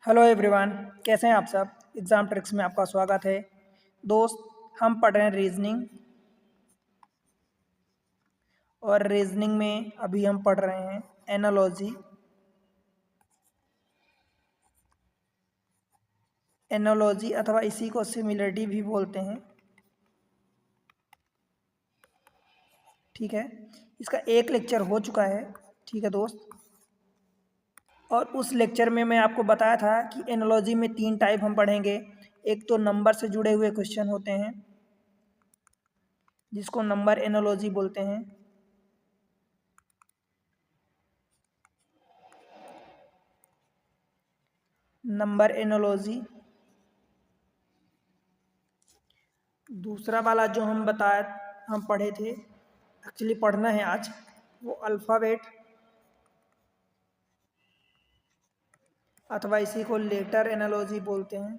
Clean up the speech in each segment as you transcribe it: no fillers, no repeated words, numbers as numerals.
Hello everyone, कैसे हैं आप सब। एग्ज़ाम ट्रिक्स में आपका स्वागत है। दोस्त, हम पढ़ रहे हैं रीजनिंग, और रीजनिंग में अभी हम पढ़ रहे हैं एनालॉजी। एनालॉजी अथवा इसी को सिमिलरिटी भी बोलते हैं। ठीक है, इसका एक लेक्चर हो चुका है। ठीक है दोस्त, और उस लेक्चर में मैं आपको बताया था कि एनालॉजी में 3 टाइप हम पढ़ेंगे। एक तो नंबर से जुड़े हुए क्वेश्चन होते हैं, जिसको नंबर एनालॉजी बोलते हैं। Number analogy. दूसरा वाला जो हम पढ़े थे, एक्चुअली पढ़ना है आज, वो अल्फ़ाबेट अथवा इसी को लेटर एनालॉजी बोलते हैं।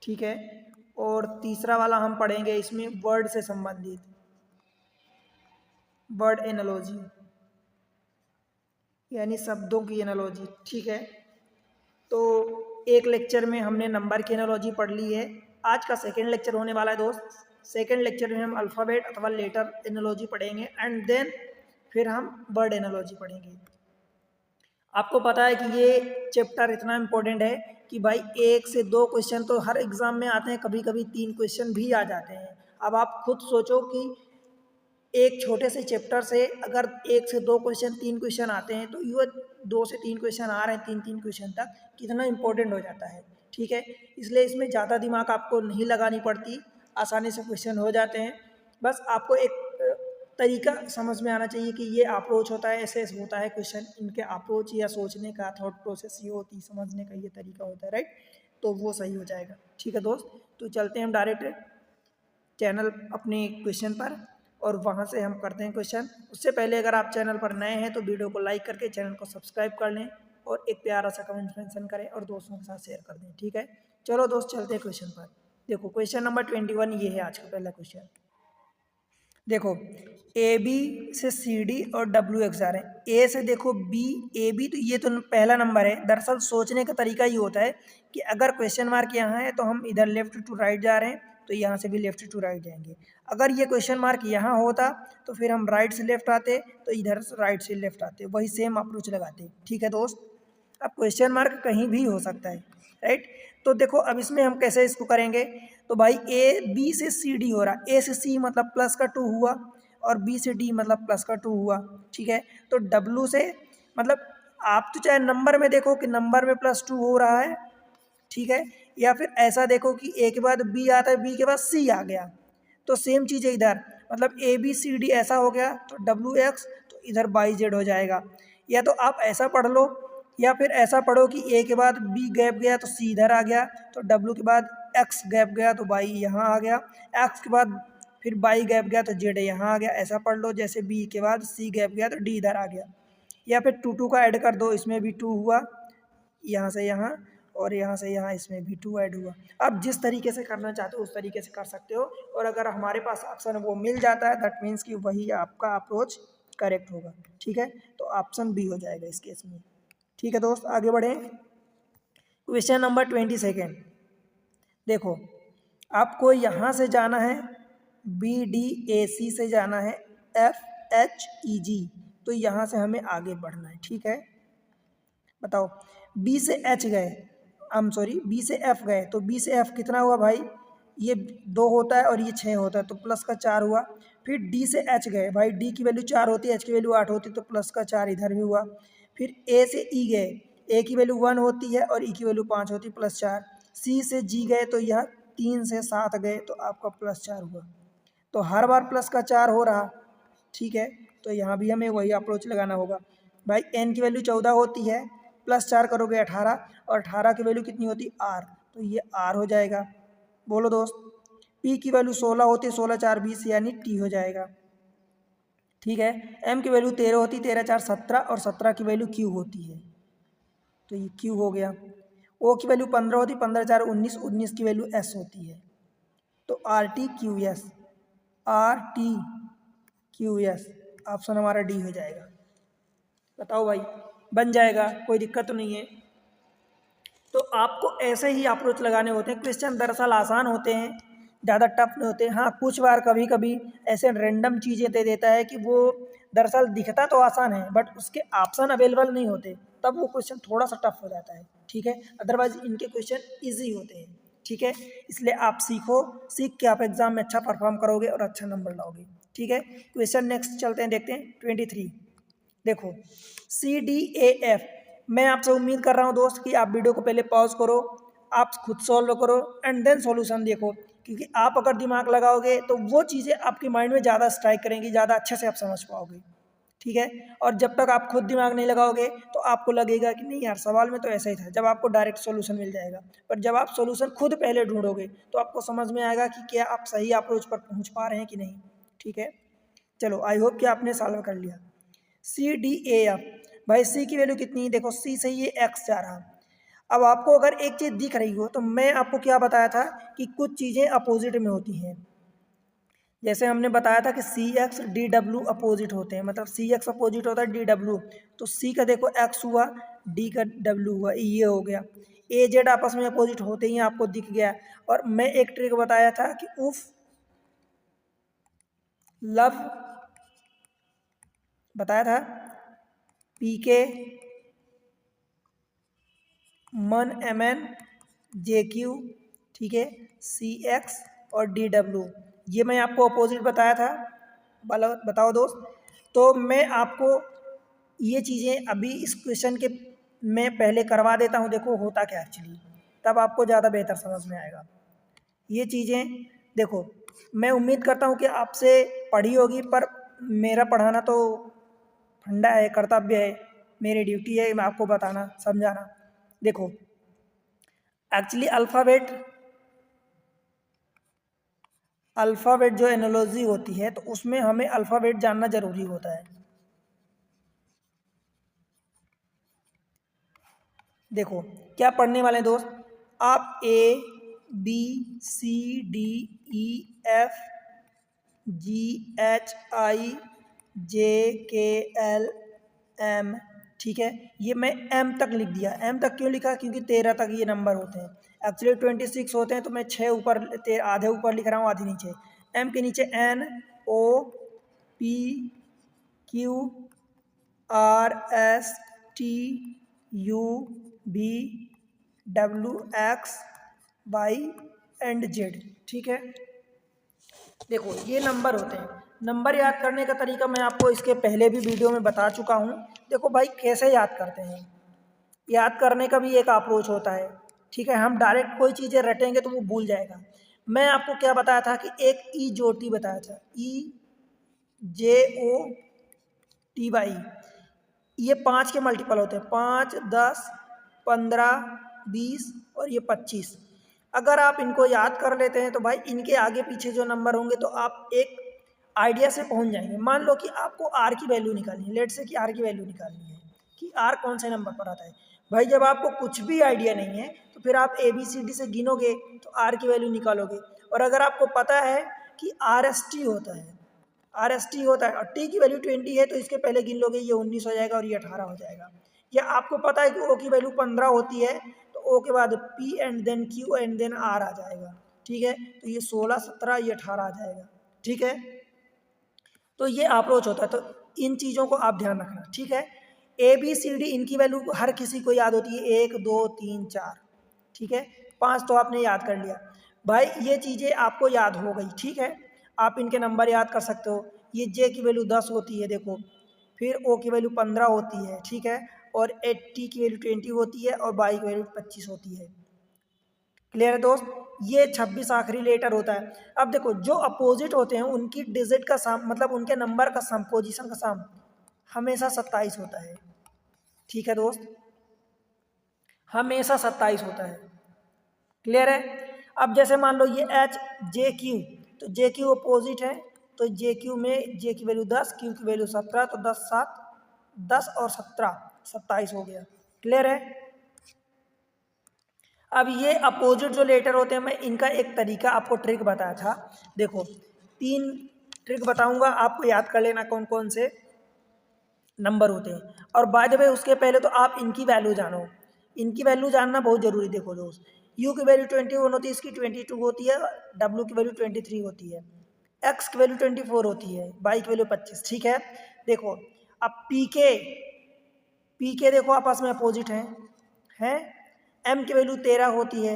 ठीक है, और तीसरा वाला हम पढ़ेंगे इसमें वर्ड से संबंधित, वर्ड एनालॉजी, यानी शब्दों की एनालॉजी। ठीक है, तो एक लेक्चर में हमने नंबर की एनालॉजी पढ़ ली है। आज का सेकंड लेक्चर होने वाला है दोस्त। सेकंड लेक्चर में हम अल्फ़ाबेट अथवा लेटर एनालॉजी पढ़ेंगे एंड देन फिर हम वर्ड एनालॉजी पढ़ेंगे। आपको पता है कि ये चैप्टर इतना इम्पोर्टेंट है कि भाई 1 से 2 क्वेश्चन तो हर एग्ज़ाम में आते हैं, कभी कभी 3 क्वेश्चन भी आ जाते हैं। अब आप खुद सोचो कि एक छोटे से चैप्टर से अगर 1 से 2 क्वेश्चन 3 क्वेश्चन आते हैं, तो ये 2 से 3 क्वेश्चन आ रहे हैं, 3-3 क्वेश्चन तक, कितना इम्पोर्टेंट हो जाता है। ठीक है, इसलिए इसमें ज़्यादा दिमाग आपको नहीं लगानी पड़ती, आसानी से क्वेश्चन हो जाते हैं। बस आपको एक तरीका समझ में आना चाहिए कि ये अप्रोच होता है, ऐसे ऐसे होता है क्वेश्चन, इनके अप्रोच या सोचने का थॉट प्रोसेस ये होती है, समझने का ये तरीका होता है, राइट। तो वो सही हो जाएगा। ठीक है दोस्त, तो चलते हैं हम डायरेक्ट चैनल अपने क्वेश्चन पर, और वहाँ से हम करते हैं क्वेश्चन। उससे पहले अगर आप चैनल पर नए हैं तो वीडियो को लाइक करके चैनल को सब्सक्राइब कर लें, और एक प्यारा सा कमेंट मेंशन करें और दोस्तों के साथ शेयर कर दें। ठीक है, चलो दोस्त चलते हैं क्वेश्चन पर। देखो क्वेश्चन नंबर 21 ये है आज का पहला क्वेश्चन। देखो, ए बी से सी डी और डब्ल्यू एक्स जा रहे हैं। ए से देखो बी, ए बी, तो ये तो पहला नंबर है। दरअसल सोचने का तरीका ये होता है कि अगर क्वेश्चन मार्क यहाँ है तो हम इधर लेफ्ट टू राइट जा रहे हैं, तो यहाँ से भी लेफ्ट टू राइट जाएंगे। अगर ये क्वेश्चन मार्क यहाँ होता तो फिर हम राइट से लेफ्ट आते, तो इधर राइट से लेफ्ट आते, वही सेम अप्रोच लगाते। ठीक है दोस्त, अब क्वेश्चन मार्क कहीं भी हो सकता है, राइट। तो देखो अब इसमें हम कैसे इसको करेंगे। तो भाई ए बी से सी डी हो रहा, ए से सी मतलब प्लस का 2 हुआ, और बी से डी मतलब प्लस का 2 हुआ। ठीक है, तो डब्लू से मतलब आप तो चाहे नंबर में देखो कि नंबर में +2 हो रहा है, ठीक है, या फिर ऐसा देखो कि ए के बाद बी आता है, बी के बाद सी आ गया, तो सेम चीज़ है इधर। मतलब ए बी सी डी ऐसा हो गया तो डब्ल्यू एक्स, तो इधर बाई जेड हो जाएगा। या तो आप ऐसा पढ़ लो, या फिर ऐसा पढ़ो कि ए के बाद बी गैप गया तो सी इधर आ गया, तो डब्ल्यू के बाद एक्स गैप गया तो बाई यहाँ आ गया, एक्स के बाद फिर बाई गैप गया तो जेड यहाँ आ गया। ऐसा पढ़ लो, जैसे बी के बाद सी गैप गया तो डी इधर आ गया। या फिर टू टू का ऐड कर दो, इसमें भी 2 हुआ, यहाँ से यहाँ और यहाँ से यहाँ, इसमें भी 2 ऐड हुआ। अब जिस तरीके से करना चाहते हो उस तरीके से कर सकते हो, और अगर हमारे पास ऑप्शन वो मिल जाता है दैट मीन्स कि वही आपका अप्रोच करेक्ट होगा। ठीक है, तो ऑप्शन बी हो जाएगा इस केस में। ठीक है दोस्त, आगे बढ़ें। Question number 22। देखो, आपको यहाँ से जाना है, बी डी ए सी से जाना है, एफ एच ई जी, तो यहाँ से हमें आगे बढ़ना है। ठीक है, बताओ, बी से एच गए, बी से एफ गए, तो बी से एफ कितना हुआ भाई, ये 2 होता है और ये 6 होता है, तो प्लस का 4 हुआ। फिर डी से एच गए, भाई डी की वैल्यू 4 होती है, एच की वैल्यू 8 होती है, तो प्लस का 4 इधर भी हुआ। फिर ए से ई गए, ए की वैल्यू 1 होती है और ई की वैल्यू 5 होती है, +4। सी से जी गए, तो यह 3 से 7 गए, तो आपका +4 हुआ। तो हर बार प्लस का 4 हो रहा। ठीक है, तो यहाँ भी हमें वही अप्रोच लगाना होगा। भाई एन की वैल्यू 14 होती है, +4 करोगे 18, और 18 की वैल्यू कितनी होती है, आर, तो ये आर हो जाएगा। बोलो दोस्त, पी की वैल्यू 16 होती है, 16 4 20, यानी टी हो जाएगा। ठीक है, एम की वैल्यू 13 होती है, 13 4 17, और 17 की वैल्यू क्यू होती है, तो ये क्यू हो गया। ओ की वैल्यू 15 होती है, 15 4 19, 19 की वैल्यू एस होती है, तो R T Q S, R T Q S, option हमारा डी हो जाएगा। बताओ भाई, बन जाएगा, कोई दिक्कत तो नहीं है। तो आपको ऐसे ही अप्रोच लगाने होते हैं। क्वेश्चन दरअसल आसान होते हैं, ज़्यादा टफ नहीं होते। हाँ, कुछ बार कभी कभी ऐसे रैंडम चीज़ें दे देता है कि वो दरअसल दिखता तो आसान है बट उसके ऑप्शन अवेलेबल नहीं होते, तब वो क्वेश्चन थोड़ा सा टफ हो जाता है, ठीक है। अदरवाइज इनके क्वेश्चन ईजी होते हैं, ठीक है। इसलिए आप सीखो, सीख के आप एग्जाम में अच्छा परफॉर्म करोगे और अच्छा नंबर लाओगे, ठीक है। क्वेश्चन नेक्स्ट चलते हैं, देखते हैं 23। देखो, CDAF, मैं आपसे उम्मीद कर रहा हूँ दोस्त कि आप वीडियो को पहले पॉज करो, आप खुद सॉल्व करो एंड देन सॉल्यूशन देखो, क्योंकि आप अगर दिमाग लगाओगे तो वो चीज़ें आपके माइंड में ज़्यादा स्ट्राइक करेंगी, ज़्यादा अच्छे से आप समझ पाओगे, ठीक है। और जब तक आप खुद दिमाग नहीं लगाओगे तो आपको लगेगा कि नहीं यार, सवाल में तो ऐसा ही था, जब आपको डायरेक्ट सॉल्यूशन मिल जाएगा। पर जब आप सॉल्यूशन खुद पहले ढूंढोगे तो आपको समझ में आएगा कि क्या आप सही अप्रोच पर पहुंच पा रहे हैं कि नहीं, ठीक है। चलो, आई होप कि आपने सॉल्व कर लिया। CDAF, भाई सी की वैल्यू कितनी है, देखो सी से ये एक्स जा रहा। अब आपको अगर एक चीज़ दिख रही हो तो मैं आपको क्या बताया था कि कुछ चीज़ें अपोजिट में होती हैं। जैसे हमने बताया था कि CX DW अपोजिट होते हैं, मतलब CX अपोजिट होता है DW, तो C का देखो X हुआ, D का W हुआ, ये हो गया। AZ आपस में अपोजिट होते ही आपको दिख गया। और मैं एक ट्रिक बताया था कि उफ लव, बताया था, PK मन MN JQ, ठीक है, CX और DW, ये मैं आपको अपोजिट बताया था। बताओ दोस्त। तो मैं आपको ये चीज़ें अभी इस क्वेश्चन के मैं पहले करवा देता हूँ, देखो होता क्या एक्चुअली, तब आपको ज़्यादा बेहतर समझ में आएगा ये चीज़ें। देखो, मैं उम्मीद करता हूँ कि आपसे पढ़ी होगी, पर मेरा पढ़ाना तो फंडा है, कर्तव्य है, मेरी ड्यूटी है मैं आपको बताना समझाना। देखो, एक्चुअली अल्फ़ाबेट जो एनोलॉजी होती है तो उसमें हमें अल्फ़ाबेट जानना ज़रूरी होता है। देखो क्या पढ़ने वाले दोस्त, आप ABCDEFGHIJKLM, ठीक है। ये मैं M तक लिख दिया। M तक क्यों लिखा, क्योंकि 13 तक ये नंबर होते हैं। एक्चुअली 26 होते हैं, तो मैं 6 ऊपर, आधे ऊपर लिख रहा हूँ, आधे नीचे। M के नीचे NOPQRSTUVWXY एंड जेड, ठीक है। देखो ये नंबर होते हैं। नंबर याद करने का तरीका मैं आपको इसके पहले भी वीडियो में बता चुका हूँ। देखो भाई, कैसे याद करते हैं, याद करने का भी एक अप्रोच होता है, ठीक है। हम डायरेक्ट कोई चीज़ें रटेंगे तो वो भूल जाएगा। मैं आपको क्या बताया था कि एक EJOT बताया था, EJOTY, ये 5 के मल्टीपल होते हैं, 5, 10, 15, 20 और ये 25। अगर आप इनको याद कर लेते हैं तो भाई इनके आगे पीछे जो नंबर होंगे तो आप एक आइडिया से पहुंच जाएंगे। मान लो कि आपको आर की वैल्यू निकालनी है, लेट से कि आर की वैल्यू निकालनी है कि आर कौन से नंबर पर आता है। भाई जब आपको कुछ भी आइडिया नहीं है तो फिर आप ABCD से गिनोगे तो आर की वैल्यू निकालोगे। और अगर आपको पता है कि RST होता है, RST होता है और T की वैल्यू 20 है तो इसके पहले गिन लोगे, ये 19 हो जाएगा और ये 18 हो जाएगा। या आपको पता है कि O की वैल्यू 15 होती है तो O के बाद P and then Q and then R आ जाएगा, ठीक है। तो ये 16, 17, ये 18 आ जाएगा, ठीक है। तो ये अप्रोच होता है, तो इन चीज़ों को आप ध्यान रखना, ठीक है। ABCD इनकी वैल्यू हर किसी को याद होती है, 1, 2, 3, 4, ठीक है। 5 तो आपने याद कर लिया। भाई ये चीज़ें आपको याद हो गई, ठीक है। आप इनके नंबर याद कर सकते हो। ये J की वैल्यू 10 होती है, देखो। फिर O की वैल्यू 15 होती है, ठीक है। और T की वैल्यू 20 होती है और Y की वैल्यू 25 होती है। क्लियर है दोस्त। ये 26 आखिरी लेटर होता है। अब देखो, जो अपोजिट होते हैं उनकी डिजिट का सम, मतलब उनके नंबर का सम, पोजीशन का सम हमेशा 27 होता है, ठीक है दोस्त, हमेशा 27 होता है। क्लियर है। अब जैसे मान लो ये HJQ, तो JQ अपोजिट है, तो JQ में J की वैल्यू 10, Q की वैल्यू 17, तो 10, 7, 10 और 17, 27 हो गया। क्लियर है। अब ये अपोजिट जो लेटर होते हैं, मैं इनका एक तरीका आपको ट्रिक बताया था। देखो 3 ट्रिक बताऊंगा, आपको याद कर लेना कौन कौन से। नंबर होते हैं। और बाय द वे उसके पहले तो आप इनकी वैल्यू जानो, इनकी वैल्यू जानना बहुत ज़रूरी। देखो दोस्त, यू की वैल्यू 21 होती है, इसकी 22 होती है, डब्ल्यू की वैल्यू 23 होती है, एक्स की वैल्यू 24 होती है, वाई की वैल्यू 25। ठीक है, देखो अब पी के देखो आपस में अपोजिट हैं। एम की वैल्यू 13 होती है,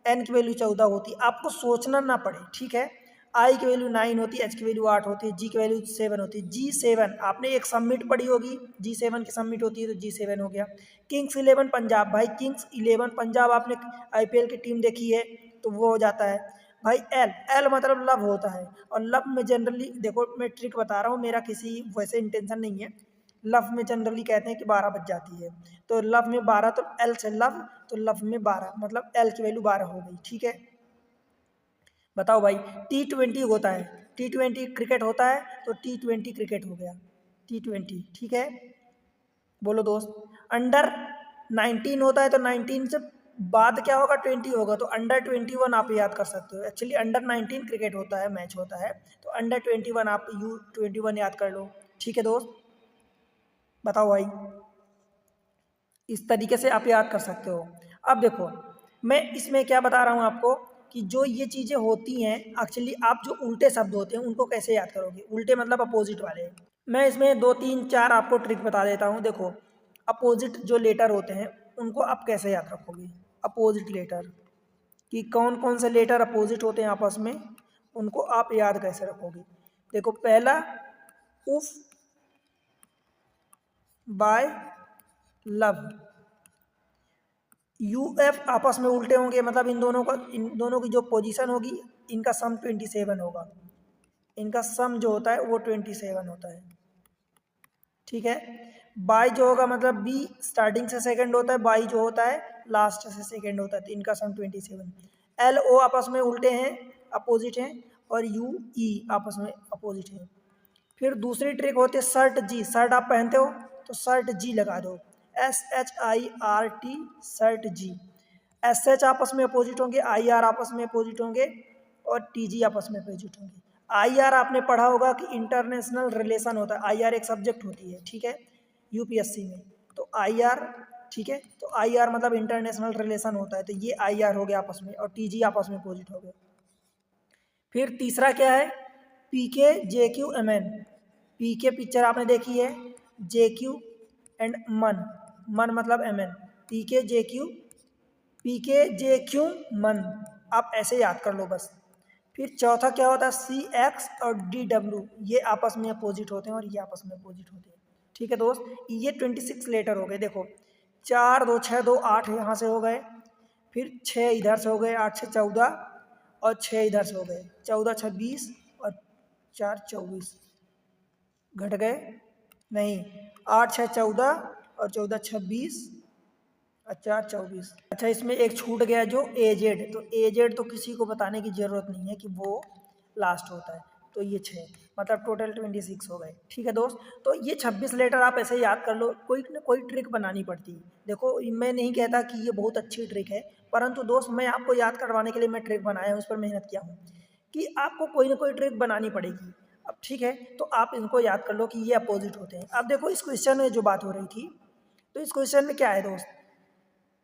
एन की वैल्यू 14 होती है, आपको सोचना ना पड़े। ठीक है, आई की वैल्यू 9 होती है, एच की वैल्यू 8 होती है, जी की वैल्यू 7 होती है। G7 आपने एक सबमिट पढ़ी होगी, G7 की सबमिट होती है तो G7 हो गया। किंग्स 11 पंजाब, भाई किंग्स 11 पंजाब आपने IPL की टीम देखी है तो वो हो जाता है। भाई एल मतलब लव होता है, और लव में जनरली देखो मैं ट्रिक बता रहा हूँ, मेरा किसी वैसे इंटेंशन नहीं है। लव में जनरली कहते हैं कि 12 बज जाती है, तो लव में 12, तो एल से लव, तो लव में 12 मतलब एल की वैल्यू 12 हो गई। ठीक है, बताओ भाई T20 होता है, T20 क्रिकेट होता है तो T20 क्रिकेट हो गया, T20। ठीक है, बोलो दोस्त। अंडर 19 होता है तो 19 से बाद क्या होगा, 20 होगा, तो अंडर 21 आप याद कर सकते हो। एक्चुअली अंडर 19 क्रिकेट होता है, मैच होता है, तो अंडर 21 आप U21 याद कर लो। ठीक है दोस्त, बताओ भाई, इस तरीके से आप याद कर सकते हो। अब देखो मैं इसमें क्या बता रहा हूँ आपको कि जो ये चीज़ें होती हैं, एक्चुअली आप जो उल्टे शब्द होते हैं उनको कैसे याद करोगे, उल्टे मतलब अपोजिट वाले। मैं इसमें 2 3 4 आपको ट्रिक बता देता हूँ। देखो अपोजिट जो लेटर होते हैं उनको आप कैसे याद रखोगे, अपोजिट लेटर कि कौन कौन से लेटर अपोजिट होते हैं आपस में, उनको आप याद कैसे रखोगे। देखो पहला उफ, बाय, लव। UF आपस में उल्टे होंगे, मतलब इन दोनों की जो पोजीशन होगी, इनका सम 27 होगा, इनका सम जो होता है वो 27 होता है। ठीक है, बाई जो होगा मतलब बी स्टार्टिंग से सेकंड होता है, बाई जो होता है लास्ट से सेकंड होता है, तो इनका सम 27। LO आपस में उल्टे हैं, अपोजिट हैं, और UE आपस में अपोजिट हैं। फिर दूसरी ट्रिक होती है शर्ट जी, शर्ट आप पहनते हो तो शर्ट जी लगा दो, SHIRT शर्ट जी। SH आपस में अपोजिट होंगे, IR आपस में अपोजिट होंगे, और TG आपस में अपोजिट होंगे। IR आपने पढ़ा होगा कि इंटरनेशनल रिलेशन होता है, IR एक सब्जेक्ट होती है। ठीक है, UPSC में, तो IR, ठीक है, तो IR मतलब इंटरनेशनल रिलेशन होता है, तो ये IR हो गया आपस में, और TG आपस में अपोजिट हो गए। फिर तीसरा क्या है, PKJQMN। PK पिक्चर आपने देखी है, JQ एंड मन मतलब MN, PKJQ मन, आप ऐसे याद कर लो बस। फिर चौथा क्या होता है, CX और DW, ये आपस में अपोजिट होते हैं और ये आपस में अपोजिट होते हैं। ठीक है दोस्त, ये 26 लेटर हो गए। देखो 4 2 6 2 8 यहाँ से हो गए, फिर 6 इधर से हो गए, 8 6 14, और 6 इधर से हो गए, 14 26, और 4 24 घट गए, नहीं 8 6 14, और 14 26, और 4 24। अच्छा इसमें एक छूट गया जो एजेड, तो एजेड तो किसी को बताने की ज़रूरत नहीं है कि वो लास्ट होता है, तो ये 6 मतलब टोटल 26 हो गए। ठीक है दोस्त, तो ये 26 लेटर आप ऐसे याद कर लो, कोई ना कोई ट्रिक बनानी पड़ती है। देखो मैं नहीं कहता कि ये बहुत अच्छी ट्रिक है, परंतु दोस्त मैं आपको याद करवाने के लिए मैं ट्रिक बनाया हूँ, उस पर मेहनत किया हूँ कि आपको कोई ना कोई ट्रिक बनानी पड़ेगी। अब ठीक है, तो आप इनको याद कर लो कि ये अपोजिट होते हैं। अब देखो इस क्वेश्चन में जो बात हो रही थी, तो इस क्वेश्चन में क्या है दोस्त,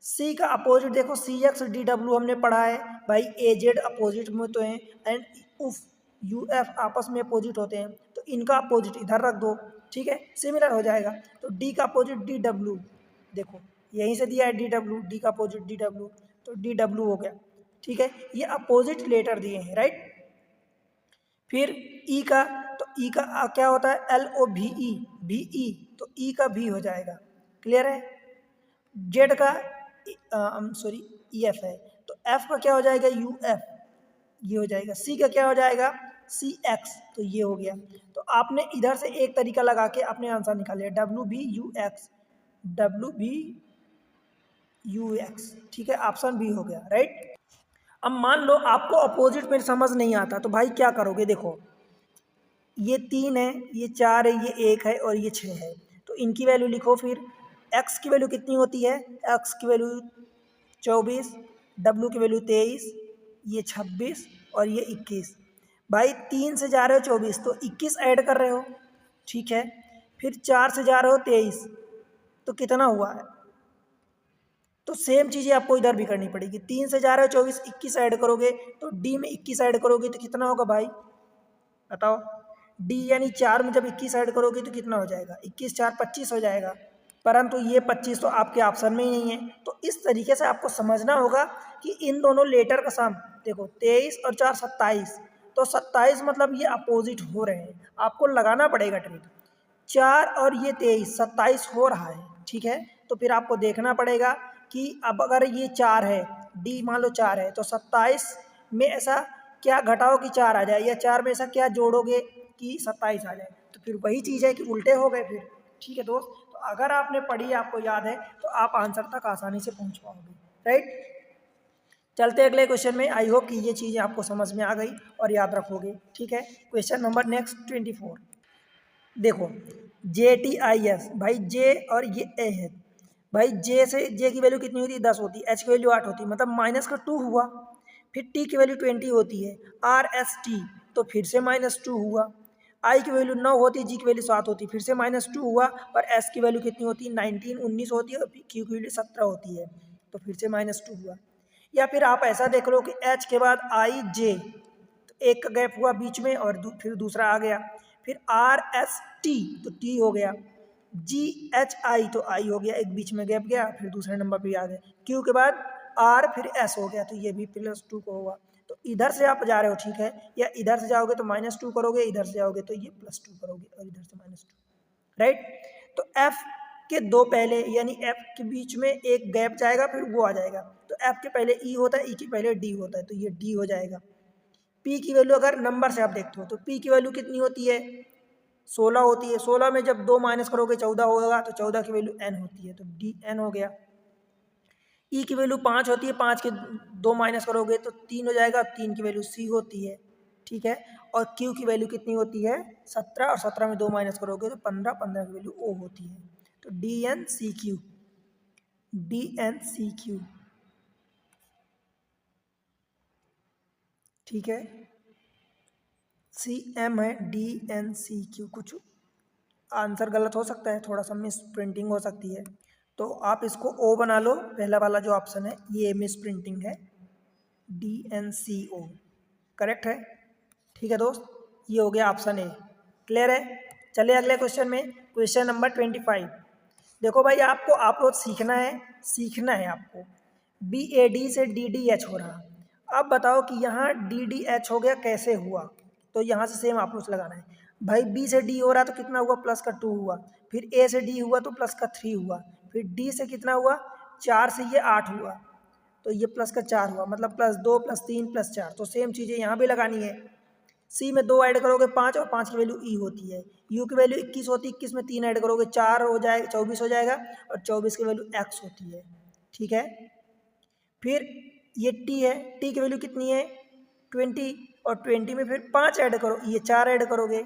सी का अपोजिट देखो, CX DW हमने पढ़ा है भाई, AZ अपोजिट में तो हैं, एंड उफ UF आपस में अपोजिट होते हैं, तो इनका अपोजिट इधर रख दो। ठीक है, सिमिलर हो जाएगा। तो D का अपोजिट DW, देखो यहीं से दिया है DW, D का अपोजिट DW, तो DW हो गया। ठीक है, ये अपोजिट लेटर दिए हैं, राइट। फिर E का, तो E का क्या होता है, LOVE, VE, तो E का V हो जाएगा, क्लियर है। जेड का सॉरी EF है, तो F का क्या हो जाएगा, UF, ये हो जाएगा। C का क्या हो जाएगा, CX, तो ये हो गया। तो आपने इधर से एक तरीका लगा के अपने आंसर निकाल लिया, WBUX, WBUX। ठीक है, ऑप्शन बी हो गया, राइट। अब मान लो आपको अपोजिट में समझ नहीं आता, तो भाई क्या करोगे, देखो ये 3 है, ये 4 है, ये 1 है, और ये 6 है, तो इनकी वैल्यू लिखो। फिर x की वैल्यू कितनी होती है, x की वैल्यू 24, w की वैल्यू 23, ये 26, और ये 21। भाई 3 से जा रहे हो 24, तो 21 ऐड कर रहे हो। ठीक है, फिर 4 से जा रहे हो 23, तो कितना हुआ है? तो सेम चीज़ें आपको इधर भी करनी पड़ेगी। 3 से जा रहे हो 24, 21 ऐड करोगे तो डी में 21 ऐड करोगे तो कितना होगा भाई बताओ? डी यानी 4 में जब 21 ऐड करोगे तो कितना हो जाएगा? 21 4 25 हो जाएगा। परंतु ये 25 तो आपके ऑप्शन में ही नहीं है। तो इस तरीके से आपको समझना होगा कि इन दोनों लेटर का सम, देखो 23 और 4 27, तो 27 मतलब ये अपोजिट हो रहे हैं, आपको लगाना पड़ेगा ट्रिक। 4 और ये 23 27 हो रहा है, ठीक है। तो फिर आपको देखना पड़ेगा कि अब अगर ये 4 है, डी मान लो 4 है, तो 27 में ऐसा क्या घटाओ कि 4 आ जाए, या 4 में ऐसा क्या जोड़ोगे कि 27 आ जाए। तो फिर वही चीज़ है कि उल्टे हो गए फिर, ठीक है दोस्त। तो अगर आपने पढ़ी, आपको याद है, तो आप आंसर तक आसानी से पहुंच पाओगे, राइट। चलते अगले क्वेश्चन में। आई होप कि ये चीज़ें आपको समझ में आ गई और याद रखोगे, ठीक है। Question number next 24। देखो JTIS, भाई जे और ये ए है। भाई जे से, जे की वैल्यू कितनी होती है? 10 होती है। एच की वैल्यू 8 होती है, मतलब माइनस का 2 हुआ। फिर टी की वैल्यू 20 होती है। RST तो फिर से -2 हुआ। आई की वैल्यू 9 होती है, जी की वैल्यू 7 होती है, फिर से -2 हुआ। और एस की वैल्यू कितनी होती है? 19 होती है। और क्यू की वैल्यू 17 होती है, तो फिर से -2 हुआ। या फिर आप ऐसा देख लो कि एच के बाद IJ, तो एक का गैप हुआ बीच में और फिर दूसरा आ गया। फिर RST तो टी हो गया। GHI तो आई हो गया, एक बीच में गैप गया, फिर दूसरे नंबर पे आ गए। क्यू के बाद आर, फिर एस हो गया, तो ये भी +2 को होगा। तो इधर से आप जा रहे हो, ठीक है, या इधर से जाओगे तो -2 करोगे, इधर से जाओगे तो ये +2 करोगे, और इधर से -2, राइट। तो एफ के दो पहले, यानी एफ के बीच में एक गैप जाएगा, फिर वो आ जाएगा। तो एफ के पहले ई होता है, ई के पहले डी होता है, तो ये डी हो जाएगा। पी की वैल्यू अगर नंबर से आप देखते हो तो पी की वैल्यू कितनी होती है? 16 होती है। 16 में जब 2 माइनस करोगे 14 होगा, तो 14 की वैल्यू n होती है, तो डी एन हो गया। ई की वैल्यू 5 होती है, 5 के 2 माइनस करोगे तो 3 हो जाएगा, 3 की वैल्यू सी होती है, ठीक है। और क्यू की वैल्यू कितनी होती है? 17, और 17 में 2 माइनस करोगे तो 15, 15 की वैल्यू ओ होती है। तो D N C Q, D N C Q, ठीक है। सी एम है, डी एन सी क्यू। कुछ आंसर गलत हो सकता है, थोड़ा सा मिस प्रिंटिंग हो सकती है, तो आप इसको ओ बना लो। पहला वाला जो ऑप्शन है ये मिस प्रिंटिंग है, DNCO करेक्ट है, ठीक है दोस्त। ये हो गया ऑप्शन ए, क्लियर है। चलिए अगले क्वेश्चन में, क्वेश्चन नंबर 25। देखो भाई, आपको आप रोज सीखना है आपको। BAD से DDH हो रहा। अब बताओ कि यहाँ DDH हो गया, कैसे हुआ? तो यहाँ से सेम आप लोग लगाना है। भाई बी से डी हो रहा तो कितना हुआ? +2 हुआ। फिर ए से डी हुआ तो +3 हुआ। फिर डी से कितना हुआ? 4 से ये 8 हुआ, तो ये +4 हुआ, मतलब +2 +3 +4। तो सेम चीज़ें यहाँ भी लगानी है। सी में 2 ऐड करोगे 5, और 5 की वैल्यू ई होती है। यू की वैल्यू 21 होती है, 21 में 3 ऐड करोगे 4 हो जाएगा, 24 हो जाएगा, और 24 की वैल्यू एक्स होती है, ठीक है। फिर ये टी है, टी की वैल्यू कितनी है? 20, और 20 में फिर 5 ऐड करो, ये 4 ऐड करोगे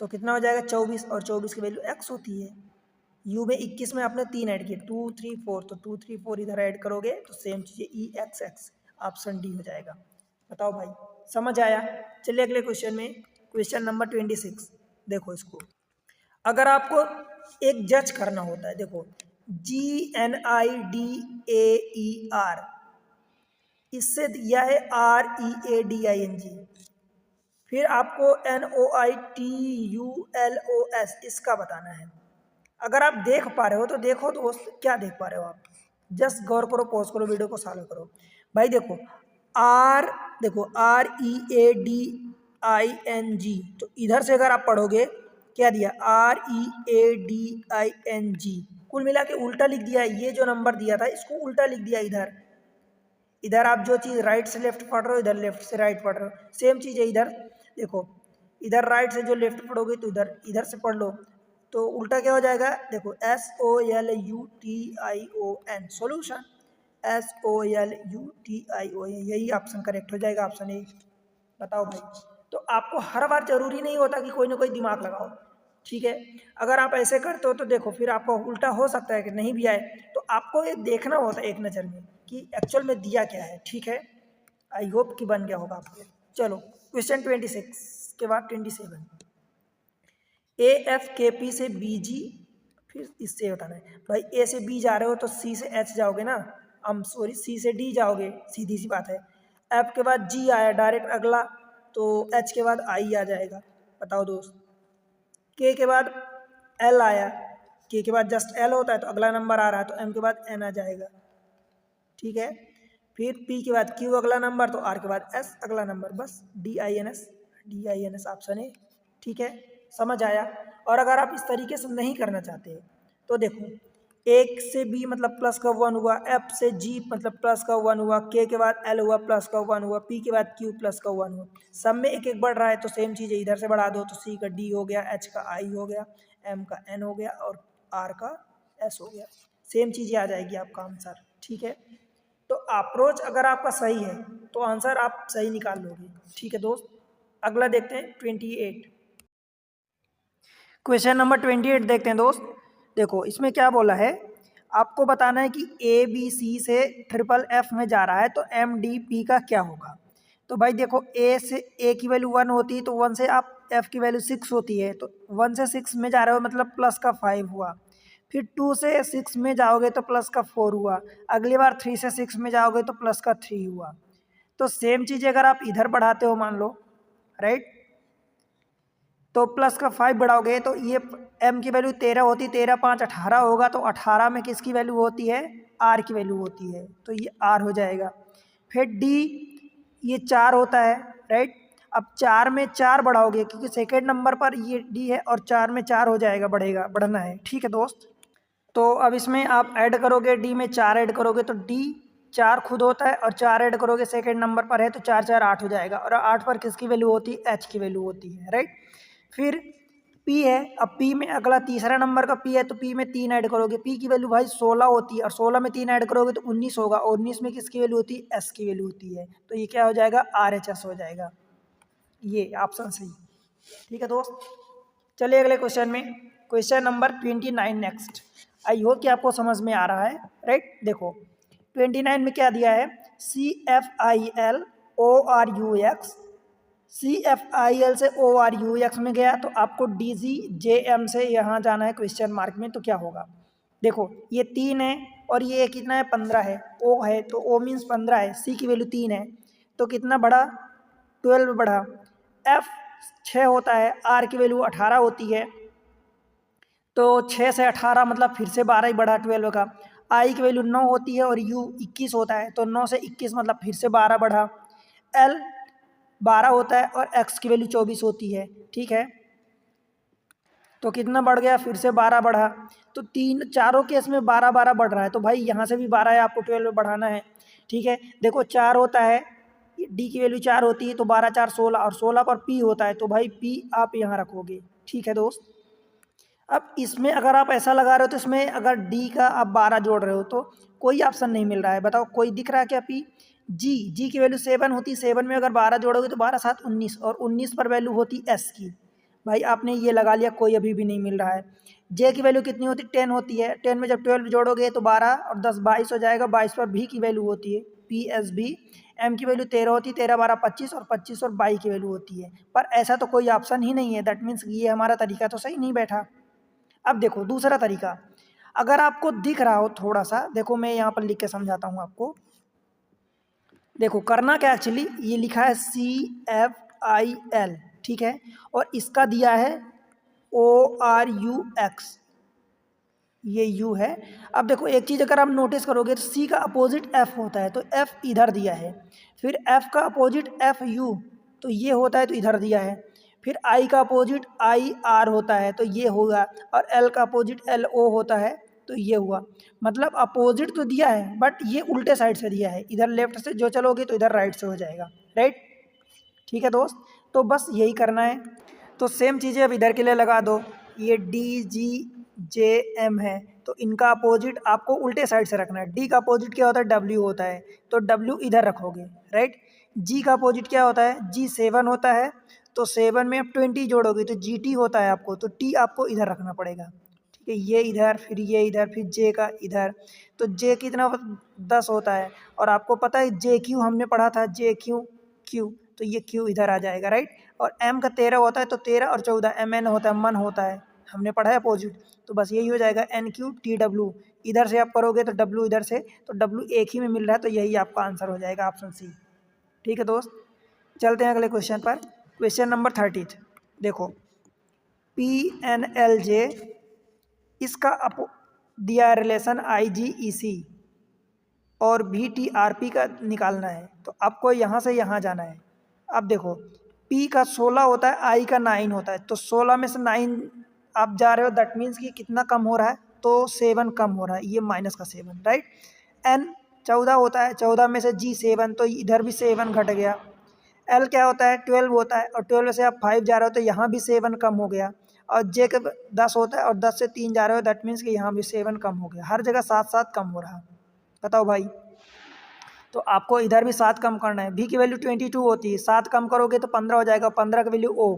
तो कितना हो जाएगा? 24, और 24 की वैल्यू एक्स होती है। यू में 21 में आपने 3 ऐड किए, 2 3 4, तो 2 3 4 इधर ऐड करोगे तो सेम चीज़ ई एक्स एक्स, ऑप्शन डी हो जाएगा। बताओ भाई, समझ आया? चलिए अगले क्वेश्चन में, क्वेश्चन नंबर 26। देखो इसको, अगर आपको एक जज करना होता है, देखो GNIDAER, इससे दिया है READING, फिर आपको NOITULOS इसका बताना है। अगर आप देख पा रहे हो तो देखो दोस्त, क्या देख पा रहे हो आप? जस्ट गौर करो, पॉज करो, वीडियो को सॉल्व करो। भाई देखो, देखो READING, तो इधर से अगर आप पढ़ोगे, क्या दिया? READING, कुल मिला के उल्टा लिख दिया है। ये जो नंबर दिया था इसको उल्टा लिख दिया इधर। इधर आप जो चीज़ राइट से लेफ्ट पढ़ रहे हो, इधर लेफ्ट से राइट पढ़ रहे हो, सेम चीज़ है इधर। देखो इधर राइट से जो लेफ्ट पढ़ोगे तो इधर से पढ़ लो, तो उल्टा क्या हो जाएगा? देखो SOLUTION, सोल्यूशन, SOLUTION, यही ऑप्शन करेक्ट हो जाएगा, ऑप्शन ए। बताओ भाई, तो आपको हर बार जरूरी नहीं होता कि कोई ना कोई दिमाग लगाओ, ठीक है। अगर आप ऐसे करते हो तो देखो फिर आपको उल्टा हो सकता है कि नहीं भी आए, तो आपको ये देखना होता है एक नज़र में कि एक्चुअल में दिया क्या है, ठीक है। आई होप कि बन गया होगा आपको। चलो क्वेश्चन 26 के बाद 27। AFKP से BG, फिर इससे बताना है भाई, ए से बी जा रहे हो तो सी से एच जाओगे ना, सॉरी सी से डी जाओगे, सीधी सी बात है। एफ के बाद जी आया डायरेक्ट अगला, तो एच के बाद आई आ जाएगा। बताओ दोस्त, के के बाद एल आया, के के बाद जस्ट एल होता है तो अगला नंबर आ रहा है, तो एम के बाद एन आ जाएगा, ठीक है। फिर पी के बाद क्यू अगला नंबर, तो आर के बाद एस अगला नंबर, बस D I N S option है, ठीक है। समझ आया। और अगर आप इस तरीके से नहीं करना चाहते तो देखो, एक से बी मतलब प्लस का 1 हुआ, एफ से जी मतलब प्लस का 1 हुआ, के के बाद एल हुआ प्लस का 1 हुआ, पी के बाद क्यू प्लस का 1 हुआ। सब में एक एक बढ़ रहा है तो सेम चीज़ इधर से बढ़ा दो, तो सी का डी हो गया, एच का आई हो गया, एम का एन हो गया और आर का एस हो गया। सेम चीज़ें आ जाएगी आपका आंसर, ठीक है। तो अप्रोच अगर आपका सही है तो आंसर आप सही निकाल लोगे, ठीक है दोस्त। अगला देखते हैं 28। क्वेश्चन नंबर 28 देखते हैं दोस्त। देखो इसमें क्या बोला है, आपको बताना है कि ए बी सी से ट्रिपल एफ में जा रहा है तो एम डी पी का क्या होगा। तो भाई देखो, ए से ए की वैल्यू 1 होती है तो 1 से आप एफ की वैल्यू 6 होती है, तो 1 से 6 में जा रहे हो मतलब प्लस का 5 हुआ। फिर 2 से 6 में जाओगे तो प्लस का 4 हुआ। अगली बार 3 से 6 में जाओगे तो प्लस का 3 हुआ। तो सेम चीज़ अगर आप इधर बढ़ाते हो मान लो, राइट, तो प्लस का 5 बढ़ाओगे तो ये m की वैल्यू 13 होती, 13 5 18 होगा, तो 18 में किसकी वैल्यू होती है, r की वैल्यू होती है, तो ये r हो जाएगा। फिर d ये 4 होता है, राइट। अब 4 में 4 बढ़ाओगे क्योंकि सेकेंड नंबर पर ये d है और 4 में 4 हो जाएगा, बढ़ेगा, बढ़ना है, ठीक है दोस्त। तो अब इसमें आप ऐड करोगे, d में 4 ऐड करोगे तो d 4 खुद होता है और 4 ऐड करोगे सेकेंड नंबर पर है तो 4 4 8 हो जाएगा, और 8 पर किसकी वैल्यू होती है, h की वैल्यू होती है, राइट। फिर P है, अब P में अगला तीसरा नंबर का P है तो P में 3 ऐड करोगे, P की वैल्यू भाई 16 होती है और 16 में 3 ऐड करोगे तो 19 होगा, और 19 में किसकी वैल्यू होती है, S की वैल्यू होती है, तो ये क्या हो जाएगा, RHS हो जाएगा, ये ऑप्शन सही, ठीक है दोस्त। चलिए अगले क्वेश्चन में, question number 29 next. I hope कि आपको समझ में आ रहा है, राइट। देखो 29 में क्या दिया है, CFILORUX, CFIL से ORUX में गया तो आपको DGJM से यहाँ जाना है क्वेश्चन मार्क में, तो क्या होगा। देखो ये 3 है और ये कितना है, 15 है, O है तो O मीन्स 15 है, C की वैल्यू 3 है तो कितना बढ़ा, 12 बढ़ा। F 6 होता है, R की वैल्यू 18 होती है, तो 6 से 18 मतलब फिर से 12 ही बढ़ा 12 का। I की वैल्यू 9 होती है और U 21 होता है, तो 9 से 21 मतलब फिर से 12 बढ़ा। L 12 होता है और x की वैल्यू 24 होती है, ठीक है। तो कितना बढ़ गया, फिर से 12 बढ़ा, तो चारों केस में 12 12 बढ़ रहा है, तो भाई यहाँ से भी 12 है, आपको 12 बढ़ाना है, ठीक है। देखो 4 होता है, d की वैल्यू 4 होती है तो 12 4 16, और 16 पर p होता है तो भाई p आप यहाँ रखोगे, ठीक है दोस्त। अब इसमें अगर आप ऐसा लगा रहे हो तो इसमें अगर d का आप 12 जोड़ रहे हो तो कोई ऑप्शन नहीं मिल रहा है, बताओ कोई दिख रहा है क्या। p जी की वैल्यू 7 होती, 7 में अगर 12 जोड़ोगे तो 12 7 19, और 19 पर वैल्यू होती s की, भाई आपने ये लगा लिया, कोई अभी भी नहीं मिल रहा है। j की वैल्यू कितनी होती, 10 होती है, 10 में जब 12 जोड़ोगे तो 12 और 10 22 हो जाएगा, 22 पर v की वैल्यू होती है PSB। m की वैल्यू 13 होती है, 13 12 25, और 25 और 22 की वैल्यू होती है, पर ऐसा तो कोई ऑप्शन ही नहीं है, दैट मीन्स ये हमारा तरीका तो सही नहीं बैठा। अब देखो दूसरा तरीका, अगर आपको दिख रहा हो थोड़ा सा, देखो मैं यहाँ पर लिख के समझाता हूँ आपको। देखो करना क्या, एक्चुअली ये लिखा है CFIL, ठीक है, और इसका दिया है ORUX, ये U है। अब देखो एक चीज़ अगर आप नोटिस करोगे तो C का अपोजिट F होता है, तो F इधर दिया है, फिर F का अपोजिट FU तो ये होता है, तो इधर दिया है, फिर I का अपोजिट IR होता है तो ये होगा, और L का अपोजिट LO होता है तो ये हुआ। मतलब अपोजिट तो दिया है बट ये उल्टे साइड से दिया है, इधर लेफ्ट से जो चलोगे तो इधर राइट से हो जाएगा, राइट, ठीक है दोस्त। तो बस यही करना है, तो सेम चीज़ें अब इधर के लिए लगा दो, ये DGJM है तो इनका अपोजिट आपको उल्टे साइड से रखना है। D का अपोजिट क्या होता है, W होता है, तो W इधर रखोगे, राइट। G का अपोजिट क्या होता है, G 7 होता है, तो 7 में आप 20 जोड़ोगे तो GT होता है आपको, तो T आपको इधर रखना पड़ेगा, ठीक है। ये इधर, फिर ये इधर, फिर J का इधर, तो J कितना 10 होता है, और आपको पता है JQ हमने पढ़ा था, JQ Q, तो ये Q इधर आ जाएगा, राइट। और m का 13 होता है तो 13 और 14 mn होता है, मन होता है, हमने पढ़ा है अपोजिट। तो बस यही हो जाएगा NQ/TW। इधर से आप करोगे तो W इधर से, तो W एक ही में मिल रहा है, तो यही आपका आंसर हो जाएगा ऑप्शन सी। ठीक है दोस्त, चलते हैं अगले क्वेश्चन पर। क्वेश्चन नंबर 30 देखो, PNLJ इसका दिया है रिलेशन IGEC और VTRP का निकालना है। तो आपको यहाँ से यहाँ जाना है। अब देखो P का 16 होता है, I का 9 होता है, तो 16 में से 9 आप जा रहे हो, दैट मीन्स कि कितना कम हो रहा है, तो 7 कम हो रहा है, ये माइनस का 7, राइट। N 14 होता है, 14 में से G 7, तो इधर भी 7 घट गया। L क्या होता है, 12 होता है, और 12 से आप 5 जा रहे हो तो यहाँ भी 7 कम हो गया। और J का 10 होता है और 10 से 3 जा रहे हो, दैट मीन्स कि यहाँ भी 7 कम हो गया। हर जगह 7 कम हो रहा है। बताओ भाई, तो आपको इधर भी 7 कम करना है। V की वैल्यू 22 होती है, 7 कम करोगे तो 15 हो जाएगा, 15 की वैल्यू O,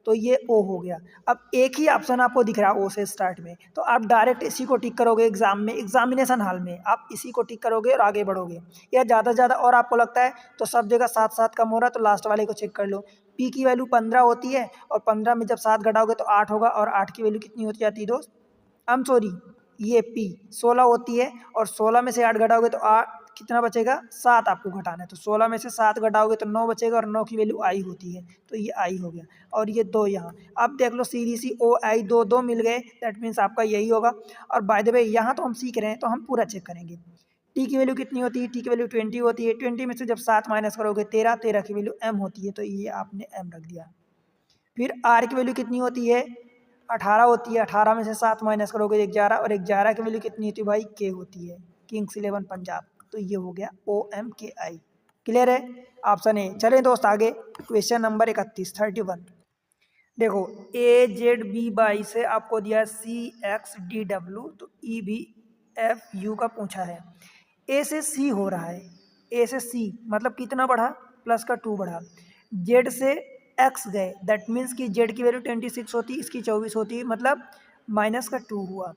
तो ये O हो गया। अब एक ही ऑप्शन आपको दिख रहा है O से स्टार्ट में, तो आप डायरेक्ट इसी को टिक करोगे एग्जाम में, एग्जामिनेशन हॉल में आप इसी को टिक करोगे और आगे बढ़ोगे। या ज़्यादा से ज़्यादा और आपको लगता है तो सब जगह 7 कम हो रहा है, तो लास्ट वाले को चेक कर लो। P की वैल्यू 15 होती है, और 15 में जब 7 घटाओगे तो 8 होगा, और 8 की वैल्यू कितनी होती जाती है दोस्त, सॉरी, ये P 16 होती है, और 16 में से 8 घटाओगे तो कितना बचेगा, 7 आपको घटाना है। तो 16 में से 7 घटाओगे तो 9 बचेगा, और 9 की वैल्यू I होती है, तो ये I हो गया। और ये 2 यहाँ, अब देख लो सीधी OI 2 मिल गए, दैट मीन्स आपका यही होगा। और बाय द वे यहाँ तो हम सीख रहे हैं, तो हम पूरा चेक करेंगे। T की वैल्यू कितनी होती है, T की वैल्यू 20 होती है, 20 में से जब 7 माइनस करोगे 13, 13 की वैल्यू M होती है, तो ये आपने M रख दिया। फिर R की वैल्यू कितनी होती है, 18 होती है, 18 में से 7 माइनस करोगे 11, और 11 की वैल्यू कितनी होती है भाई, K होती है, किंग्स 11 पंजाब। तो ये हो गया OMKI। क्लियर है, ऑप्शन ए। चलें दोस्त आगे, क्वेश्चन नंबर 31 देखो, AZB से आपको दिया CXDW, तो EBFU का पूछा है। A से C हो रहा है, A से C मतलब कितना बढ़ा, प्लस का 2 बढ़ा। Z से X गए, दैट मीन्स कि Z की वैल्यू 26 होती है, इसकी 24 होती है, मतलब माइनस का 2 हुआ,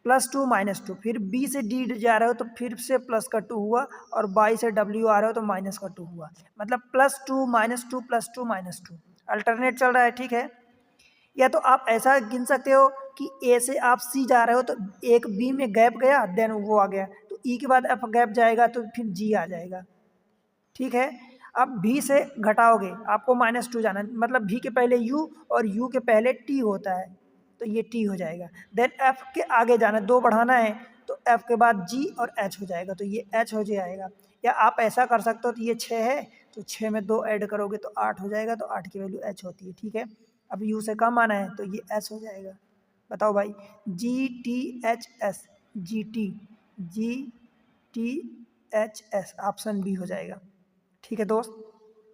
+2 -2। फिर B से D जा रहे हो तो फिर से प्लस का 2 हुआ, और Y से W आ रहे हो तो माइनस का 2 हुआ, मतलब +2 -2 +2 -2 अल्टरनेट चल रहा है। ठीक है, या तो आप ऐसा गिन सकते हो कि A से आप C जा रहे हो तो एक B में गैप गया, देन वो आ गया, तो E के बाद F गैप जाएगा तो फिर G आ जाएगा। ठीक है, अब V से घटाओगे, आपको -2 जाना है, मतलब V के पहले U और U के पहले T होता है, तो ये T हो जाएगा। देन F के आगे जाना है, 2 बढ़ाना है, तो F के बाद G और H हो जाएगा, तो ये H हो जाएगा। या आप ऐसा कर सकते हो, तो ये 6 है, तो 6 में 2 ऐड करोगे तो 8 हो जाएगा, तो 8 की वैल्यू H होती है। ठीक है, अब U से कम आना है, तो ये S हो जाएगा। बताओ भाई, GTHS, GTHS ऑप्शन बी हो जाएगा। ठीक है दोस्त,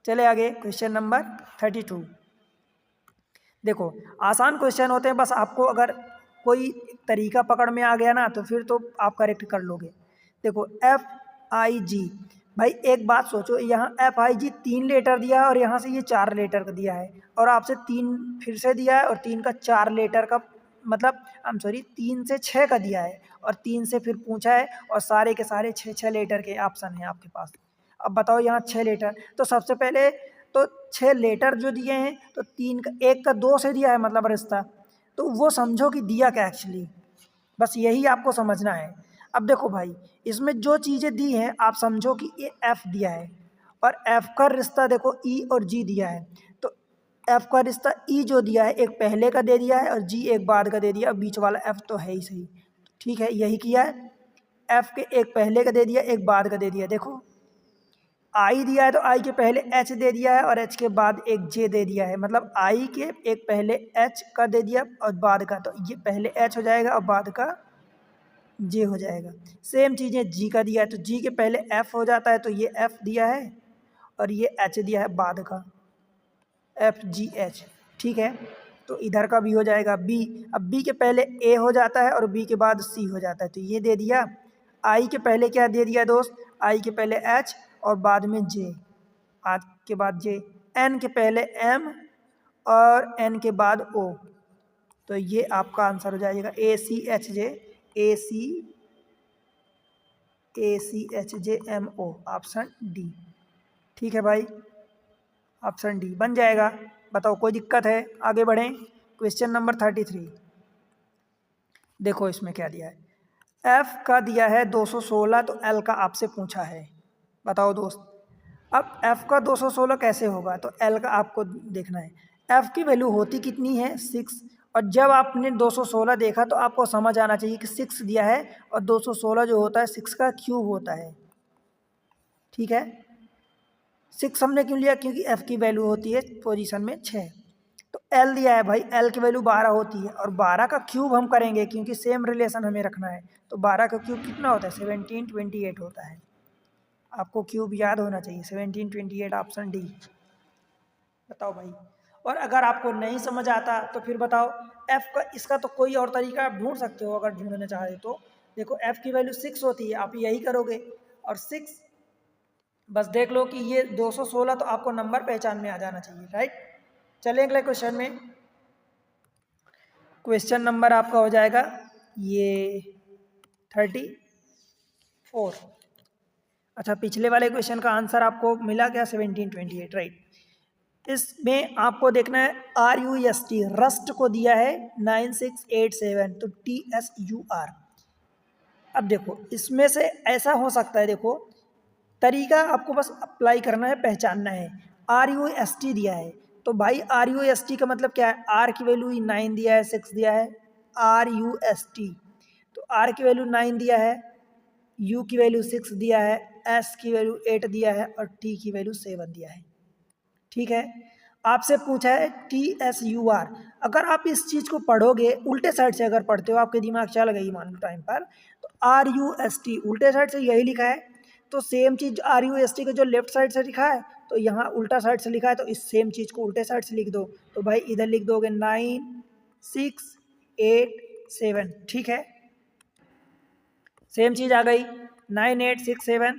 चले आगे, क्वेश्चन नंबर 32 देखो, आसान क्वेश्चन होते हैं, बस आपको अगर कोई तरीका पकड़ में आ गया ना, तो फिर तो आप करेक्ट कर लोगे। देखो FIG, भाई एक बात सोचो, यहाँ FIG 3 लेटर दिया है, और यहाँ से ये 4 लेटर का दिया है, और आपसे 3 फिर से दिया है, और 3 का 4 लेटर का, मतलब 3 से 6 का दिया है, और 3 से फिर पूछा है, और सारे के सारे 6 लेटर के ऑप्शन हैं आपके पास। अब बताओ, यहाँ 6 लेटर, तो सबसे पहले तो 6 लेटर जो दिए हैं, तो 3 का 1 का 2 से दिया है, मतलब रिश्ता, तो वो समझो कि दिया क्या एक्चुअली, बस यही आपको समझना है। अब देखो भाई, इसमें जो चीज़ें दी हैं आप समझो कि ये F दिया है, और F का रिश्ता देखो E और G दिया है, तो F का रिश्ता E जो दिया है, एक पहले का दे दिया है, और G एक बाद का दे दिया, और बीच वाला F तो है ही सही। ठीक है, यही किया है, F के एक पहले का दे दिया, एक बाद का दे दिया। देखो I दिया है, तो I के पहले H दे दिया है, और H के बाद एक J दे दिया है, मतलब I के एक पहले H का दे दिया और बाद का, तो ये पहले H हो जाएगा और बाद का J हो जाएगा। सेम चीज़ें G का दिया है, तो G के पहले F हो जाता है, तो ये F दिया है, और ये H दिया है बाद का, FGH। ठीक है, तो इधर का भी हो जाएगा B। अब B के पहले A हो जाता है, और B के बाद C हो जाता है, तो ये दे दिया। I के पहले क्या दे दिया दोस्त, I के पहले H और बाद में J, आज के बाद J, N के पहले M और N के बाद O, तो ये आपका आंसर हो जाएगा ACHJ, ACHJMO, ऑप्शन डी। ठीक है भाई, ऑप्शन डी बन जाएगा। बताओ कोई दिक्कत है? आगे बढ़ें। Question number 33। देखो इसमें क्या दिया है, एफ का दिया है 216, तो एल का आपसे पूछा है। बताओ दोस्त, अब एफ का 216 कैसे होगा, तो एल का आपको देखना है। एफ की वैल्यू होती कितनी है? 6। और जब आपने 216 देखा तो आपको समझ आना चाहिए कि 6 दिया है और 216 जो होता है 6 का क्यूब होता है। ठीक है, 6 हमने क्यों लिया? क्योंकि एफ की वैल्यू होती है पोजीशन में 6। तो एल दिया है भाई, एल की वैल्यू 12 होती है और 12 का क्यूब हम करेंगे क्योंकि सेम रिलेशन हमें रखना है। तो 12 का क्यूब कितना होता है? 1728 होता है। आपको क्यूब याद होना चाहिए, 1728, ऑप्शन डी। बताओ भाई। और अगर आपको नहीं समझ आता तो फिर बताओ एफ का, इसका तो कोई और तरीका आप ढूंढ सकते हो अगर ढूंढना चाहे तो। देखो एफ की वैल्यू 6 होती है, आप यही करोगे। और 6 बस देख लो कि ये 216, तो आपको नंबर पहचान में आ जाना चाहिए, राइट। चलिए अगले क्वेश्चन में। क्वेश्चन नंबर आपका हो जाएगा ये 34। अच्छा, पिछले वाले क्वेश्चन का आंसर आपको मिला क्या? 1728, राइट। इसमें आपको देखना है RUST, रस्ट को दिया है 9687, तो TSUR। अब देखो इसमें से ऐसा हो सकता है, देखो तरीका आपको बस अप्लाई करना है, पहचानना है। RUST दिया है तो भाई RUST का मतलब क्या है? R की वैल्यू 9 दिया है, 6 दिया है, RUST। तो R की वैल्यू 9 दिया है, U की वैल्यू 6 दिया है, S की वैल्यू 8 दिया है और T की वैल्यू 7 दिया है। ठीक है, आपसे पूछा है TSUR। अगर आप इस चीज़ को पढ़ोगे उल्टे साइड से, अगर पढ़ते हो आपके दिमाग चल गई मान लो टाइम पर, तो RUST उल्टे साइड से यही लिखा है, तो सेम चीज़ RUST का जो लेफ्ट साइड से लिखा है तो यहाँ उल्टा साइड से लिखा है, तो इस सेम चीज़ को उल्टे साइड से लिख दो। तो भाई इधर लिख दोगे 9687। ठीक है, सेम चीज़ आ गई 9867।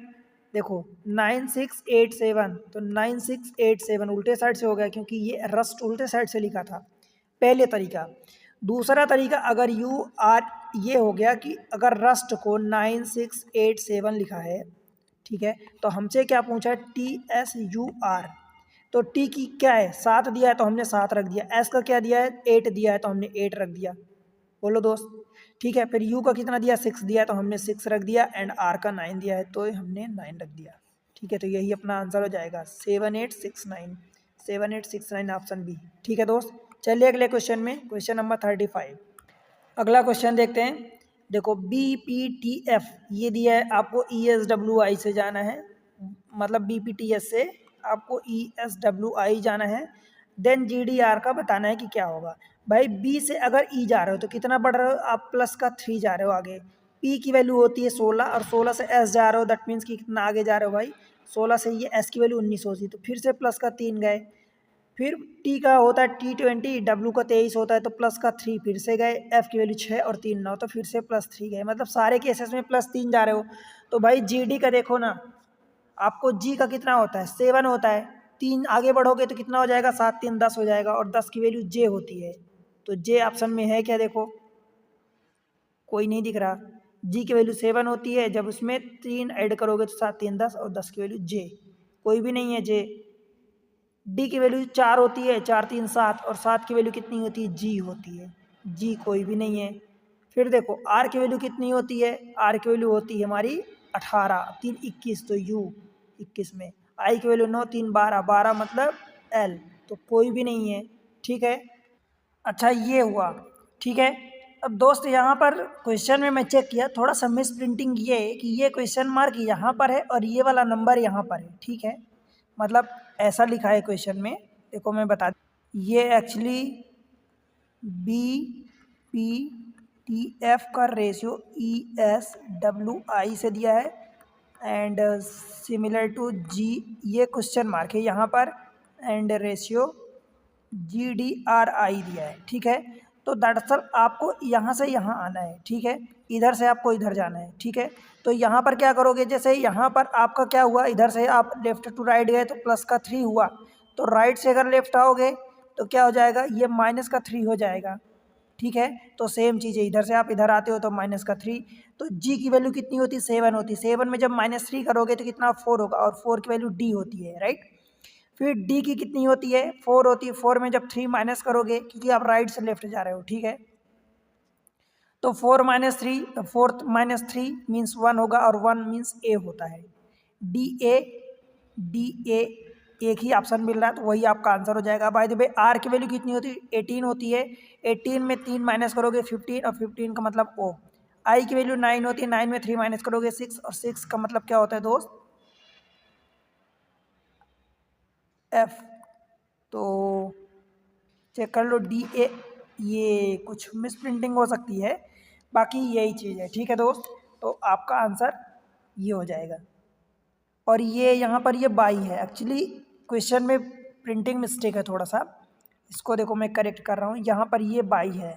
देखो 9687, तो 9687 उल्टे साइड से हो गया क्योंकि ये रस्ट उल्टे साइड से लिखा था, पहले तरीका। दूसरा तरीका, अगर यू आर, ये हो गया कि अगर रस्ट को 9687 लिखा है, ठीक है, तो हमसे क्या पूछा है? TSUR। तो टी की क्या है? 7 दिया है तो हमने 7 रख दिया। एस का क्या दिया है? 8 दिया है तो हमने 8 रख दिया। बोलो दोस्त। ठीक है, फिर यू का कितना दिया? 6 दिया है तो हमने 6 रख दिया, एंड आर का 9 दिया है तो हमने 9 रख दिया। ठीक है, तो यही अपना आंसर हो जाएगा 7869, 7869 ऑप्शन बी। ठीक है दोस्त, चलिए अगले क्वेश्चन में, क्वेश्चन नंबर 35। अगला क्वेश्चन देखते हैं। देखो BPTF ये दिया है आपको, ESWI से जाना है, मतलब BPTS से आपको ESWI जाना है। देन GDR का बताना है कि क्या होगा। भाई B से अगर E जा रहे हो तो कितना बढ़ रहे हो आप? प्लस का 3 जा रहे हो आगे। P की वैल्यू होती है 16 और 16 से S जा रहे हो, दैट मीन्स कि कितना आगे जा रहे हो भाई? 16 से ये S की वैल्यू 19 होती है, तो फिर से प्लस का 3 गए। फिर T का होता है T20, W का 23 होता है तो प्लस का 3 फिर से गए, F की वैल्यू 6 और 3 9, तो फिर से प्लस 3 गए। मतलब सारे केसेस में प्लस 3 जा रहे हो। तो भाई GD का देखो ना, आपको G का कितना होता है? 7 होता है। 3 आगे बढ़ोगे तो कितना हो जाएगा? 7 3 10 हो जाएगा, और 10 की वैल्यू J होती है। तो J ऑप्शन में है क्या? देखो कोई नहीं दिख रहा। G की वैल्यू 7 होती है, जब उसमें 3 ऐड करोगे तो 7 3 10 और 10 की वैल्यू J, कोई भी नहीं है J। D की वैल्यू 4 होती है, 4 3 7, और 7 की वैल्यू कितनी होती है? G होती है। G कोई भी नहीं है। फिर देखो R की वैल्यू कितनी होती है? R की वैल्यू होती है हमारी 18, 3 21, तो U 21 में। I की वैल्यू 9 3 12, 12 मतलब L, तो कोई भी नहीं है। ठीक है, अच्छा ये हुआ। ठीक है, अब दोस्त यहाँ पर क्वेश्चन में मैं चेक किया, थोड़ा सा मिस प्रिंटिंग ये है कि ये क्वेश्चन मार्क यहाँ पर है और ये वाला नंबर यहाँ पर है। ठीक है, मतलब ऐसा लिखा है क्वेश्चन में, देखो मैं बता, ये एक्चुअली BPTF का रेशियो ESWI से दिया है, एंड सिमिलर टू G, ये क्वेश्चन मार्क है यहाँ पर, एंड रेशियो GDRI दिया है। ठीक है, तो दरअसल आपको यहाँ से यहाँ आना है। ठीक है, इधर से आपको इधर जाना है। ठीक है, तो यहाँ पर क्या करोगे? जैसे यहाँ पर आपका क्या हुआ, इधर से आप लेफ्ट टू राइट गए तो प्लस का 3 हुआ, तो राइट से अगर लेफ्ट आओगे तो क्या हो जाएगा? ये माइनस का 3 हो जाएगा। ठीक है, तो सेम चीज़ है, इधर से आप इधर आते हो तो माइनस का 3। तो G की वैल्यू कितनी होती है? 7 होती है। 7 में जब -3 करोगे तो कितना? 4 होगा, और 4 की वैल्यू D होती है, राइट। फिर डी की कितनी होती है, 4 होती है। 4 में जब 3 माइनस करोगे, क्योंकि आप राइट से लेफ्ट जा रहे हो, ठीक है, तो 4 माइनस 3, 4 माइनस 3 मीन्स 1 होगा, और 1 मीन्स ए होता है। डी ए एक ही ऑप्शन मिल रहा है, तो वही आपका आंसर हो जाएगा। बाय द वे आर की वैल्यू कितनी होती है, 18 होती है। 18 में 3 माइनस करोगे 15, और 15 का मतलब ओ। आई की वैल्यू 9 होती है, 9 में 3 माइनस करोगे 6, और 6 का मतलब क्या होता है दोस्त, एफ। तो चेक कर लो डी ए, ये कुछ मिस प्रिंटिंग हो सकती है, बाकी यही चीज़ है, ठीक है दोस्त। तो आपका आंसर ये हो जाएगा। और ये यहाँ पर ये बाई है, एक्चुअली क्वेश्चन में प्रिंटिंग मिस्टेक है थोड़ा सा, इसको देखो मैं करेक्ट कर रहा हूँ। यहाँ पर ये बाई है,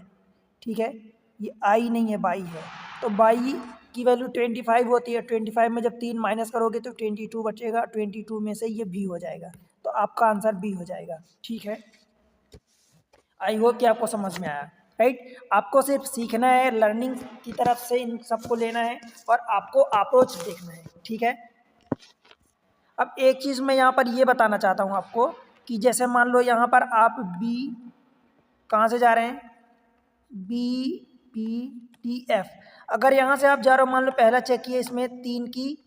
ठीक है, ये आई नहीं है, बाई है। तो बाई की वैल्यू 25 होती है। 25 में जब 3 माइनस करोगे तो 22 बचेगा, 22 में से ये बी हो जाएगा। तो आपका आंसर बी हो जाएगा, ठीक है। आई होप कि आपको समझ में आया, राइट। आपको सिर्फ सीखना है, लर्निंग की तरफ से इन सबको लेना है, और आपको अप्रोच देखना है, ठीक है। अब एक चीज़ मैं यहाँ पर ये बताना चाहता हूँ आपको, कि जैसे मान लो यहाँ पर आप बी कहाँ से जा रहे हैं, बी पी टी एफ। अगर यहाँ से आप जा रहे हो, मान लो पहला चेक किया, इसमें 3 की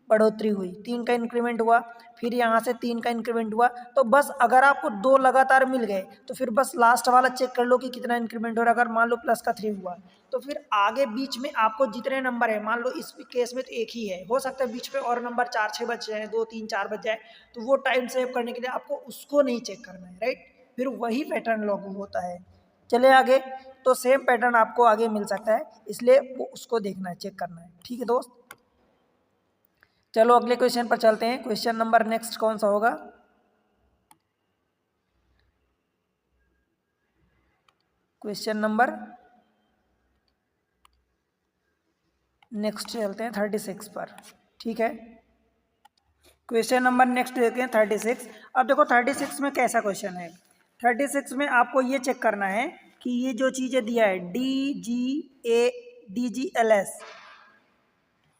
बढ़ोतरी हुई, 3 का इंक्रीमेंट हुआ, फिर यहाँ से 3 का इंक्रीमेंट हुआ, तो बस अगर आपको 2 लगातार मिल गए तो फिर बस लास्ट वाला चेक कर लो कि कितना इंक्रीमेंट हो रहा है। अगर मान लो प्लस का 3 हुआ, तो फिर आगे बीच में आपको जितने नंबर है, मान लो इस केस में तो एक ही है, हो सकता है बीच में और नंबर 4-6 बच जाए, 2-3-4 बच जाए, तो वो टाइम सेव करने के लिए आपको उसको नहीं चेक करना है, राइट। फिर वही पैटर्न लागू होता है। चले आगे, तो सेम पैटर्न आपको आगे मिल सकता है, इसलिए वो उसको देखना है, चेक करना है, ठीक है दोस्त। चलो अगले क्वेश्चन पर चलते हैं। क्वेश्चन नंबर नेक्स्ट कौन सा होगा, क्वेश्चन नंबर नेक्स्ट चलते हैं 36 पर, ठीक है। क्वेश्चन नंबर नेक्स्ट देखते हैं 36। अब देखो 36 में कैसा क्वेश्चन है। 36 में आपको ये चेक करना है कि ये जो चीज़ें दिया है डी जी एल एस,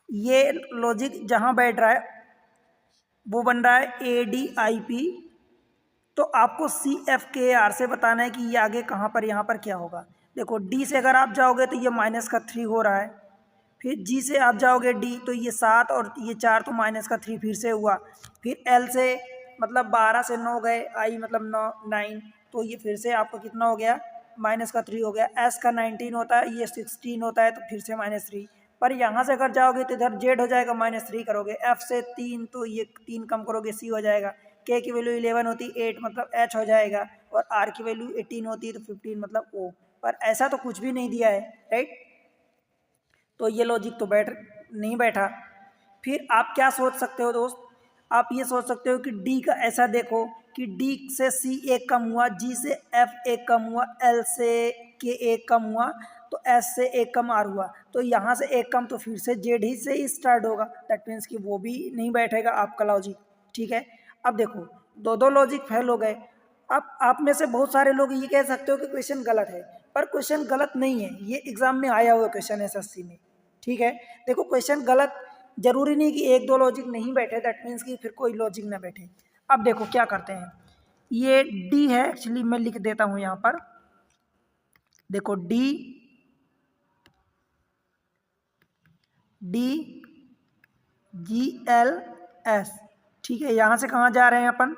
ये लॉजिक जहाँ बैठ रहा है वो बन रहा है ए डी आई पी। तो आपको सी एफ के आर से बताना है कि ये आगे कहाँ पर, यहाँ पर क्या होगा। देखो डी से अगर आप जाओगे तो ये माइनस का 3 हो रहा है, फिर जी से आप जाओगे डी तो ये 7 और ये 4, तो माइनस का 3 फिर से हुआ। फिर एल से मतलब 12 से 9 गए, आई मतलब 9, तो ये फिर से आपको कितना हो गया, माइनस का 3 हो गया। एस का 19 होता है, ये 16 होता है, तो फिर से -3। पर यहाँ से अगर जाओगे तो इधर जेड हो जाएगा, -3 करोगे। एफ से 3, तो ये 3 कम करोगे, सी हो जाएगा। के की वैल्यू 11 होती है, 8 मतलब एच हो जाएगा। और आर की वैल्यू 18 होती है, तो 15 मतलब ओ। पर ऐसा तो कुछ भी नहीं दिया है, राइट। तो ये लॉजिक तो नहीं बैठा। फिर आप क्या सोच सकते हो दोस्त, आप ये सोच सकते हो कि डी का ऐसा देखो कि डी से सी एक कम हुआ, जी से एफ एक कम हुआ, एल से के एक कम हुआ, तो एस से एक कम आर हुआ, तो यहाँ से एक कम, तो फिर से जेड ही से ही स्टार्ट होगा। दैट मीन्स कि वो भी नहीं बैठेगा आपका लॉजिक, ठीक है। अब देखो दो लॉजिक फेल हो गए। अब आप में से बहुत सारे लोग ये कह सकते हो कि क्वेश्चन गलत है, पर क्वेश्चन गलत नहीं है, ये एग्जाम में आया हुआ क्वेश्चन है एसएससी में, ठीक है। देखो क्वेश्चन गलत जरूरी नहीं कि 1-2 लॉजिक नहीं बैठे, दैट मीन्स कि फिर कोई लॉजिक ना बैठे। अब देखो क्या करते हैं, ये डी है, एक्चुअली मैं लिख देता हूं यहाँ पर। देखो डी जी एल एस, ठीक है। यहाँ से कहाँ जा रहे हैं अपन,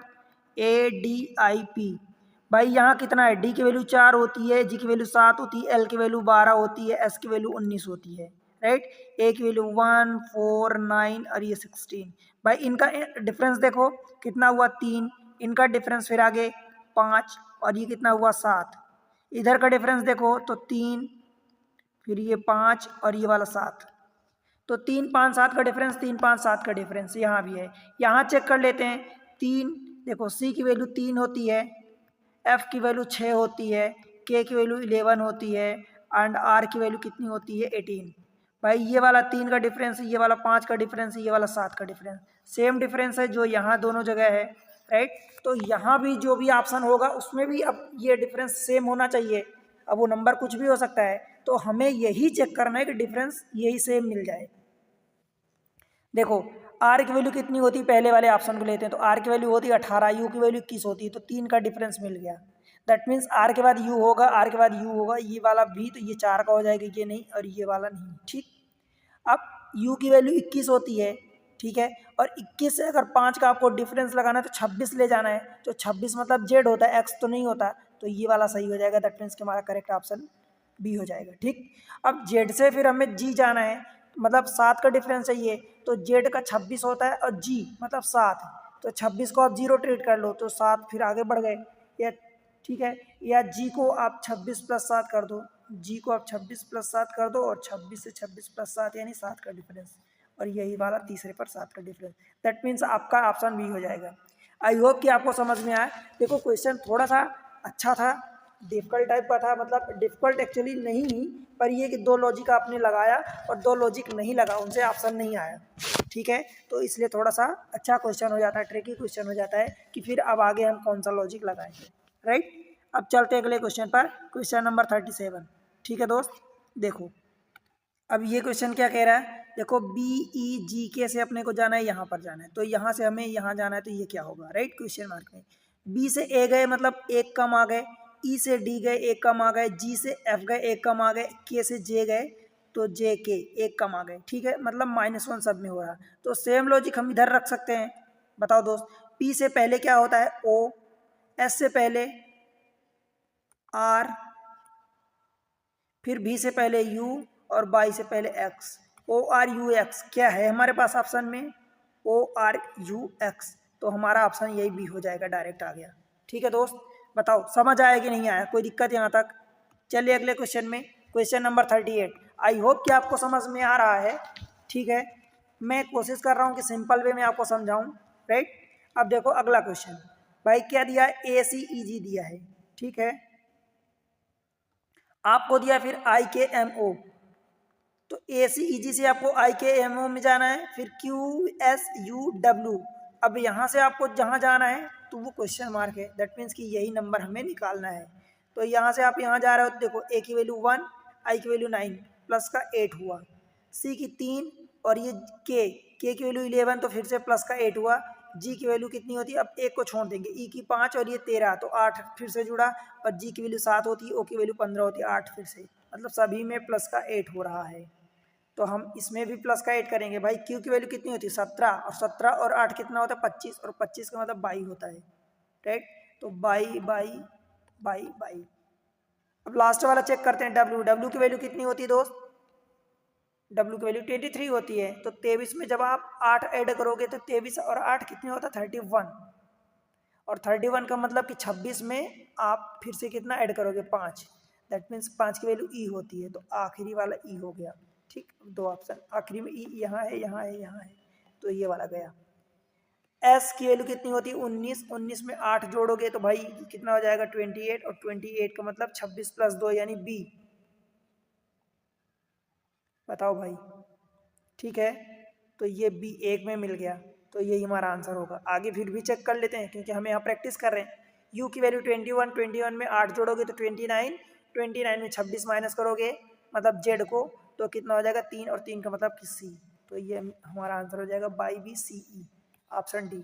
ए डी आई पी। भाई यहाँ कितना है, डी की वैल्यू 4 होती है, जी की वैल्यू 7 होती है, एल की वैल्यू 12 होती है, एस की वैल्यू 19 होती है, राइट। ए की वैल्यू 1, 4, 9 और ये 16। भाई इनका डिफरेंस देखो कितना हुआ, 3। इनका डिफरेंस फिर आगे 5, और ये कितना हुआ 7। इधर का डिफरेंस देखो तो 3, फिर ये 5 और ये वाला 7, तो 3, 5, 7 का डिफरेंस, 3, 5, 7 का डिफरेंस यहाँ भी है। यहाँ चेक कर लेते हैं 3। देखो सी की वैल्यू 3 होती है, एफ की वैल्यू 6 होती है, के की वैल्यू 11 होती है, एंड आर की वैल्यू कितनी होती है 18। भाई ये वाला 3 का डिफरेंस, ये वाला 5 का डिफरेंस, ये वाला 7 का डिफरेंस, सेम डिफरेंस है जो यहाँ दोनों जगह है, राइट। तो यहाँ भी जो भी ऑप्शन होगा उसमें भी अब ये डिफरेंस सेम होना चाहिए। अब वो नंबर कुछ भी हो सकता है, तो हमें यही चेक करना है कि डिफरेंस यही सेम मिल जाए। देखो आर की वैल्यू कितनी होती है, पहले वाले ऑप्शन को लेते हैं तो आर की वैल्यू होती है 18, यू की वैल्यू 21 होती है, तो 3 का डिफरेंस मिल गया। दैट मीन्स आर के बाद यू होगा, आर के बाद यू होगा, ये वाला भी, तो ये 4 का हो जाएगा, ये नहीं और ये वाला नहीं। ठीक, अब u की वैल्यू 21 होती है, ठीक है, और 21 से अगर 5 का आपको डिफरेंस लगाना है तो 26 ले जाना है, तो 26 मतलब z होता है, x तो नहीं होता, तो ये वाला सही हो जाएगा। दैट मीन्स कि हमारा करेक्ट ऑप्शन बी हो जाएगा। ठीक, अब z से फिर हमें g जाना है, मतलब 7 का डिफरेंस चाहिए, तो z का 26 होता है और g मतलब 7, तो 26 को आप 0 ट्रीट कर लो तो 7 फिर आगे बढ़ गए, या ठीक है, या g को आप 26 + 7 कर दो, g को आप 26 + 7 कर दो और 26 से 26 + 7 यानी 7 का डिफरेंस, और यही वाला तीसरे पर 7 का डिफरेंस। दैट मीन्स आपका ऑप्शन बी हो जाएगा। आई होप कि आपको समझ में आया। देखो क्वेश्चन थोड़ा सा अच्छा था, डिफिकल्ट टाइप का था, मतलब डिफिकल्ट एक्चुअली नहीं, पर ये कि 2 लॉजिक आपने लगाया और 2 लॉजिक नहीं लगा, उनसे ऑप्शन नहीं आया। ठीक है, तो इसलिए थोड़ा सा अच्छा क्वेश्चन हो जाता है, ट्रिकी क्वेश्चन हो जाता है कि फिर अब आगे हम कौन सा लॉजिक लगाएंगे। राइट, अब चलते हैं अगले क्वेश्चन पर, क्वेश्चन नंबर 37। ठीक है दोस्त, देखो अब ये क्वेश्चन क्या कह रहा है, देखो BEGK से अपने को जाना है, यहाँ पर जाना है, तो यहाँ से हमें यहाँ जाना है, तो ये क्या होगा, राइट, क्वेश्चन मार्क में। B से A गए मतलब 1 कम आ गए, E से D गए 1 कम आ गए, G से F गए 1 कम आ गए, K से J गए तो JK 1 कम आ गए। ठीक है, मतलब -1 सब में हो रहा है, तो सेम लॉजिक हम इधर रख सकते हैं। बताओ दोस्त, P से पहले क्या होता है O, S से पहले R, फिर B से पहले U और बाई से पहले x, ORUX क्या है हमारे पास ऑप्शन में, ORUX, तो हमारा ऑप्शन यही भी हो जाएगा, डायरेक्ट आ गया। ठीक है दोस्त, बताओ समझ आया कि नहीं आया, कोई दिक्कत यहाँ तक। चलिए अगले क्वेश्चन में, क्वेश्चन नंबर 38। आई होप कि आपको समझ में आ रहा है। ठीक है, मैं कोशिश कर रहा हूँ कि सिंपल वे में आपको समझाऊँ। राइट, अब देखो अगला क्वेश्चन, भाई क्या दिया है, ACEG दिया है। ठीक है, आपको दिया फिर IKMO, तो ACEG से आपको IKMO में जाना है, फिर QSUW। अब यहाँ से आपको जहाँ जाना है तो वो क्वेश्चन मार्क है, दैट मीन्स कि यही नंबर हमें निकालना है। तो यहाँ से आप यहाँ जा रहे हो तो देखो A की वैल्यू 1, I की वैल्यू 9, प्लस का 8 हुआ, C की 3 और ये K की वैल्यू 11, तो फिर से प्लस का 8 हुआ, G की वैल्यू कितनी होती है, अब एक को छोड़ देंगे, E की 5 और ये 13, तो 8 फिर से जुड़ा, और G की वैल्यू 7 होती है, O की वैल्यू 15 होती है, 8 फिर से, मतलब सभी में प्लस का 8 हो रहा है। तो हम इसमें भी प्लस का 8 करेंगे। भाई Q की वैल्यू कितनी होती है 17, और 17 और 8 कितना होता है 25, और 25 का मतलब 22 होता है। राइट, तो 22। अब लास्ट वाला चेक करते हैं, W की वैल्यू कितनी होती है दोस्त, W की वैल्यू 23 होती है, तो 23 में जब आप 8 ऐड करोगे तो 23 और 8 कितने होता है 31, और 31 का मतलब कि 26 में आप फिर से कितना ऐड करोगे 5, दैट मीन्स 5 की वैल्यू E होती है, तो आखिरी वाला E हो गया। ठीक, 2 ऑप्शन आखिरी में, E यहाँ है, यहाँ है, यहाँ है, तो ये वाला गया। S की वैल्यू कितनी होती है 19, 19 में 8 जोड़ोगे तो भाई कितना हो जाएगा 28, और 28 का मतलब 26 + 2 यानी B। बताओ भाई, ठीक है, तो ये B एक में मिल गया, तो यही हमारा आंसर होगा। आगे फिर भी चेक कर लेते हैं क्योंकि हम यहाँ प्रैक्टिस कर रहे हैं। U की वैल्यू 21, 21 में 8 जोड़ोगे तो 29, 29 में 26 माइनस करोगे मतलब Z को, तो कितना हो जाएगा 3, और 3 का मतलब कि C, तो ये हमारा आंसर हो जाएगा बाई BCE, ऑप्शन डी।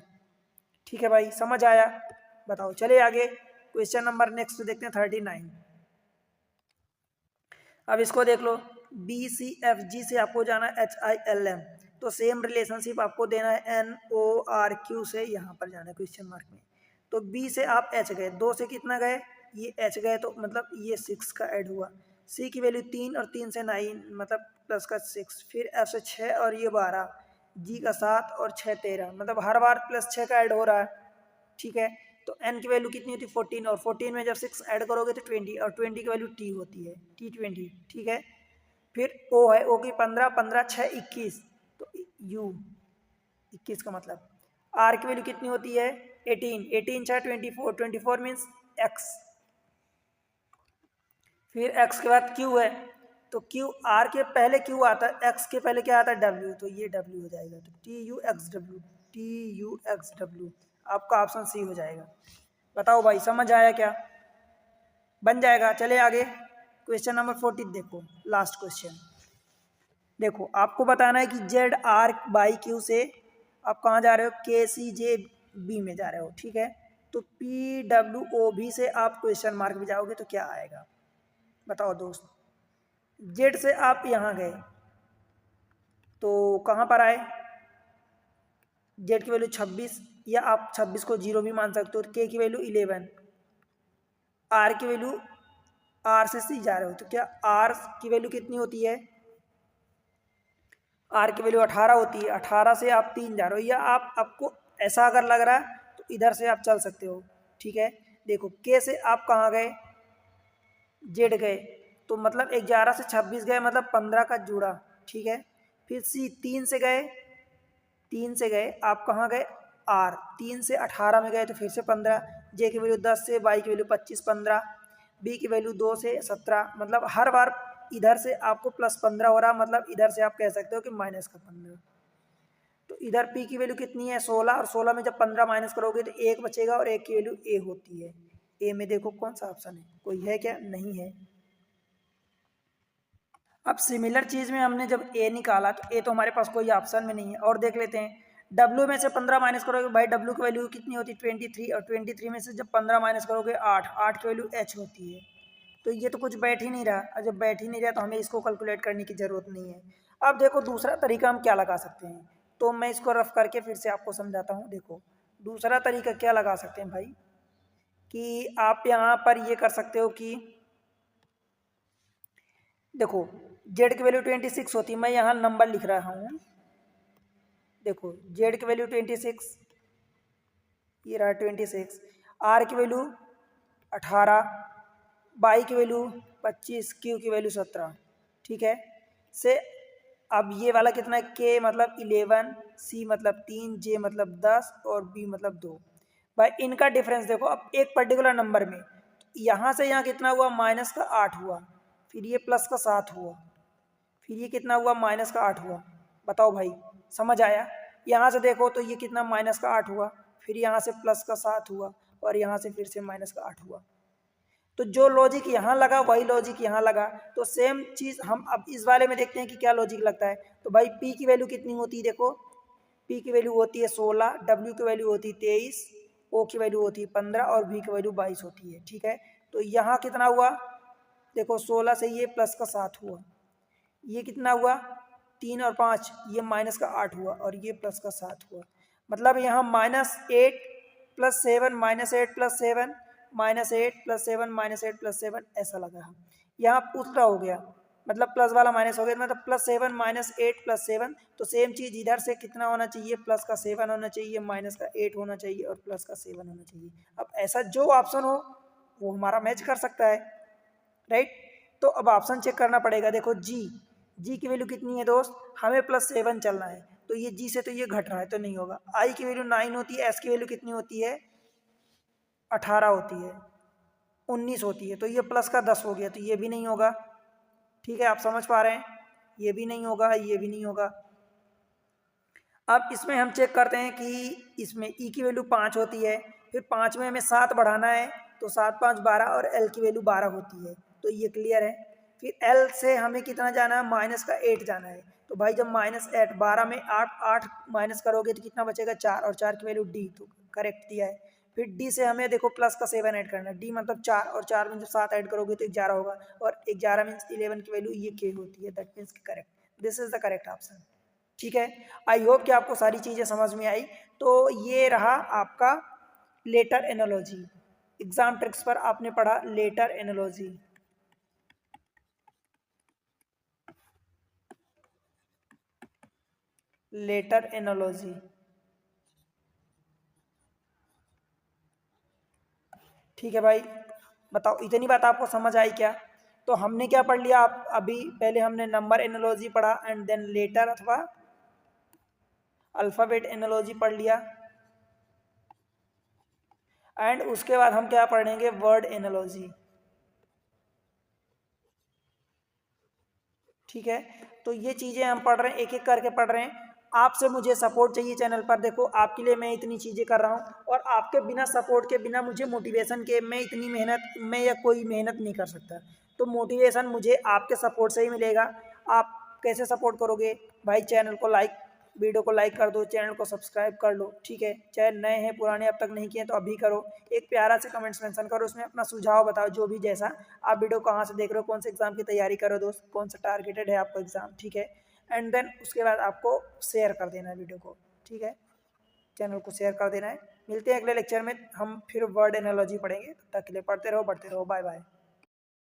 ठीक है भाई, समझ आया, बताओ। चलिए आगे क्वेश्चन नंबर नेक्स्ट देखते हैं 39। अब इसको देख लो, BCFG से आपको जाना है HILM, तो सेम रिलेशनशिप आपको देना है NORQ से, यहाँ पर जाना है क्वेश्चन मार्क में। तो B से आप H गए, 2 से कितना गए, ये H गए, तो मतलब ये 6 का ऐड हुआ। C की वैल्यू 3 और 3 से 9 मतलब प्लस का 6, फिर F से 6 और ये 12, G का 7 और 6 13, मतलब हर बार प्लस 6 का ऐड हो रहा है। ठीक है, तो n की वैल्यू कितनी होती है 14, और 14 में जब 6 ऐड करोगे तो 20, और 20 की वैल्यू t होती है, T20। ठीक है, फिर O है, O की 15, 15 6 21, तो U 21 का मतलब। R की वैल्यू कितनी होती है 18, 18 6 24, 24 मीन्स x। फिर x के बाद Q है, तो Q R के पहले Q आता है, x के पहले क्या आता है W, तो ये W हो जाएगा, तो TUXW आपका ऑप्शन सी हो जाएगा। बताओ भाई, समझ आया क्या, बन जाएगा। चले आगे क्वेश्चन नंबर 40 देखो, लास्ट क्वेश्चन। देखो आपको बताना है कि ZR/Q से आप कहाँ जा रहे हो, KCJB में जा रहे हो, ठीक है। तो PWOB से आप क्वेश्चन मार्क में जाओगे तो क्या आएगा बताओ दोस्त। जेड से आप यहाँ गए तो कहाँ पर आए, जेड की वैल्यू 26, या आप 26 को 0 भी मान सकते हो। के की वैल्यू 11, आर की वैल्यू, आर से सी जा रहे हो तो क्या आर की वैल्यू कितनी होती है, आर की वैल्यू 18 होती है। 18 से आप 3 जा रहे हो, या आपको ऐसा अगर लग रहा है तो इधर से आप चल सकते हो, ठीक है। देखो के से आप कहाँ गए, जेड गए, तो मतलब 11 से 26 गए, मतलब 15 का जुड़ा, ठीक है। फिर सी 3 से गए, 3 से गए आप कहाँ गए, आर 3 से 18 में गए तो फिर से 15, जे की वैल्यू 10 से, वाई की वैल्यू 25 15, बी की वैल्यू 2 से 17, मतलब हर बार इधर से आपको +15 हो रहा, मतलब इधर से आप कह सकते हो कि -15। तो इधर पी की वैल्यू कितनी है 16, और 16 में जब 15 माइनस करोगे तो 1 बचेगा, और 1 की वैल्यू ए होती है। ए में देखो कौन सा ऑप्शन है, कोई है क्या, नहीं है। अब सिमिलर चीज में हमने जब ए निकाला तो ए तो हमारे पास कोई ऑप्शन में नहीं है। और देख लेते हैं, डब्ल्यू में से 15 माइनस करोगे भाई, डब्ल्यू की वैल्यू कितनी होती है 23, और 23 में से जब 15 माइनस करोगे 8, 8 की वैल्यू एच होती है। तो ये तो कुछ बैठ ही नहीं रहा, और जब बैठ ही नहीं रहा तो हमें इसको कैलकुलेट करने की ज़रूरत नहीं है। अब देखो दूसरा तरीका हम क्या लगा सकते हैं, तो मैं इसको रफ करके फिर से आपको समझाता हूँ। देखो दूसरा तरीका क्या लगा सकते हैं भाई, कि आप यहाँ पर ये कर सकते हो कि देखो जेड की वैल्यू 26 होती है, मैं यहाँ नंबर लिख रहा हूँ। देखो जेड की वैल्यू 26, ये रहा 26, आर की वैल्यू 18, बाई की वैल्यू 25, क्यू की वैल्यू 17, ठीक है। से अब ये वाला कितना है, के मतलब 11, सी मतलब 3, जे मतलब 10, और बी मतलब 2। भाई इनका डिफरेंस देखो, अब एक पर्टिकुलर नंबर में यहाँ से यहाँ कितना हुआ, -8 हुआ, फिर ये +7 हुआ, फिर ये कितना हुआ, -8 हुआ। बताओ भाई समझ आया। यहाँ से देखो तो ये कितना, -8 हुआ, फिर यहाँ से +7 हुआ, और यहाँ से फिर से -8 हुआ। तो जो लॉजिक यहाँ लगा वही लॉजिक यहाँ लगा। तो सेम चीज़ हम अब इस वाले में देखते हैं कि क्या लॉजिक लगता है। तो भाई पी की वैल्यू कितनी होती है, देखो पी की वैल्यू होती है 16, डब्ल्यू की वैल्यू होती है 23, ओ की वैल्यू होती है 15, और बी की वैल्यू 22 होती है, ठीक है। तो यहाँ कितना हुआ, देखो 16 से ये +7 हुआ, ये कितना हुआ 3 और 5, ये -8 हुआ, और ये +7 हुआ। मतलब यहाँ -8 + 7 -8 + 7 -8 + 7 -8 + 7 ऐसा लगा। यहाँ उल्टा हो गया, मतलब प्लस वाला माइनस हो गया, मतलब +7 -8 + 7। तो सेम चीज़ इधर से कितना होना चाहिए, +7 होना चाहिए, -8 होना चाहिए, और +7 होना चाहिए। अब ऐसा जो ऑप्शन हो वो हमारा मैच कर सकता है, राइट। तो अब ऑप्शन चेक करना पड़ेगा। देखो जी की वैल्यू कितनी है दोस्त, हमें +7 चलना है, तो ये जी से तो ये घट रहा है तो नहीं होगा। आई की वैल्यू 9 होती है, एस की वैल्यू कितनी होती है 18 होती है, 19 होती है, तो ये प्लस का 10 हो गया, तो ये भी नहीं होगा, ठीक है। आप समझ पा रहे हैं, ये भी नहीं होगा, ये भी नहीं होगा। अब इसमें हम चेक करते हैं कि इसमें ई की वैल्यू 5 होती है, फिर 5 में हमें 7 बढ़ाना है, तो 7 5 12, और एल की वैल्यू 12 होती है, तो ये क्लियर है। फिर एल से हमें कितना जाना है, -8 जाना है। तो भाई जब -8, 12 में 8 माइनस करोगे तो कितना बचेगा 4, और 4 की वैल्यू डी, तो करेक्ट दिया है। फिर डी से हमें देखो +7 ऐड करना है, डी मतलब 4, और 4 में जब 7 ऐड करोगे तो 11 होगा, और 11 मीन्स 11 की वैल्यू ये के होती है, that means correct, this is the correct option, ठीक है। आई होप कि आपको सारी चीज़ें समझ में आई। तो ये रहा आपका लेटर एनालॉजी। एग्जाम ट्रिक्स पर आपने पढ़ा लेटर एनालॉजी। लेटर एनालॉजी, ठीक है भाई। बताओ इतनी बात आपको समझ आई क्या। तो हमने क्या पढ़ लिया, आप अभी पहले हमने नंबर एनालॉजी पढ़ा, एंड देन लेटर अथवा अल्फ़ाबेट एनालॉजी पढ़ लिया, एंड उसके बाद हम क्या पढ़ेंगे, वर्ड एनालॉजी, ठीक है। तो ये चीज़ें हम पढ़ रहे हैं, एक एक करके पढ़ रहे हैं। आपसे मुझे सपोर्ट चाहिए चैनल पर। देखो आपके लिए मैं इतनी चीज़ें कर रहा हूँ, और आपके बिना सपोर्ट के, बिना मुझे मोटिवेशन के मैं इतनी मेहनत, मैं या कोई मेहनत नहीं कर सकता। तो मोटिवेशन मुझे आपके सपोर्ट से ही मिलेगा। आप कैसे सपोर्ट करोगे भाई, चैनल को लाइक वीडियो को लाइक कर दो, चैनल को सब्सक्राइब कर लो, ठीक है। चाहे नए हैं पुराने अब तक नहीं किए तो अभी करो। एक प्यारा से कमेंट्स मेंशन करो, उसमें अपना सुझाव बताओ, जो भी जैसा आप वीडियो कहाँ से देख रहे हो, कौन से एग्जाम की तैयारी करो दोस्त, कौन सा टारगेटेड है आपको एग्जाम, ठीक है। एंड देन उसके बाद आपको शेयर कर देना है वीडियो को, ठीक है, चैनल को शेयर कर देना है। मिलते हैं अगले लेक्चर में, हम फिर वर्ड एनालॉजी पढ़ेंगे। तब तक के लिए पढ़ते रहो, बाय बाय।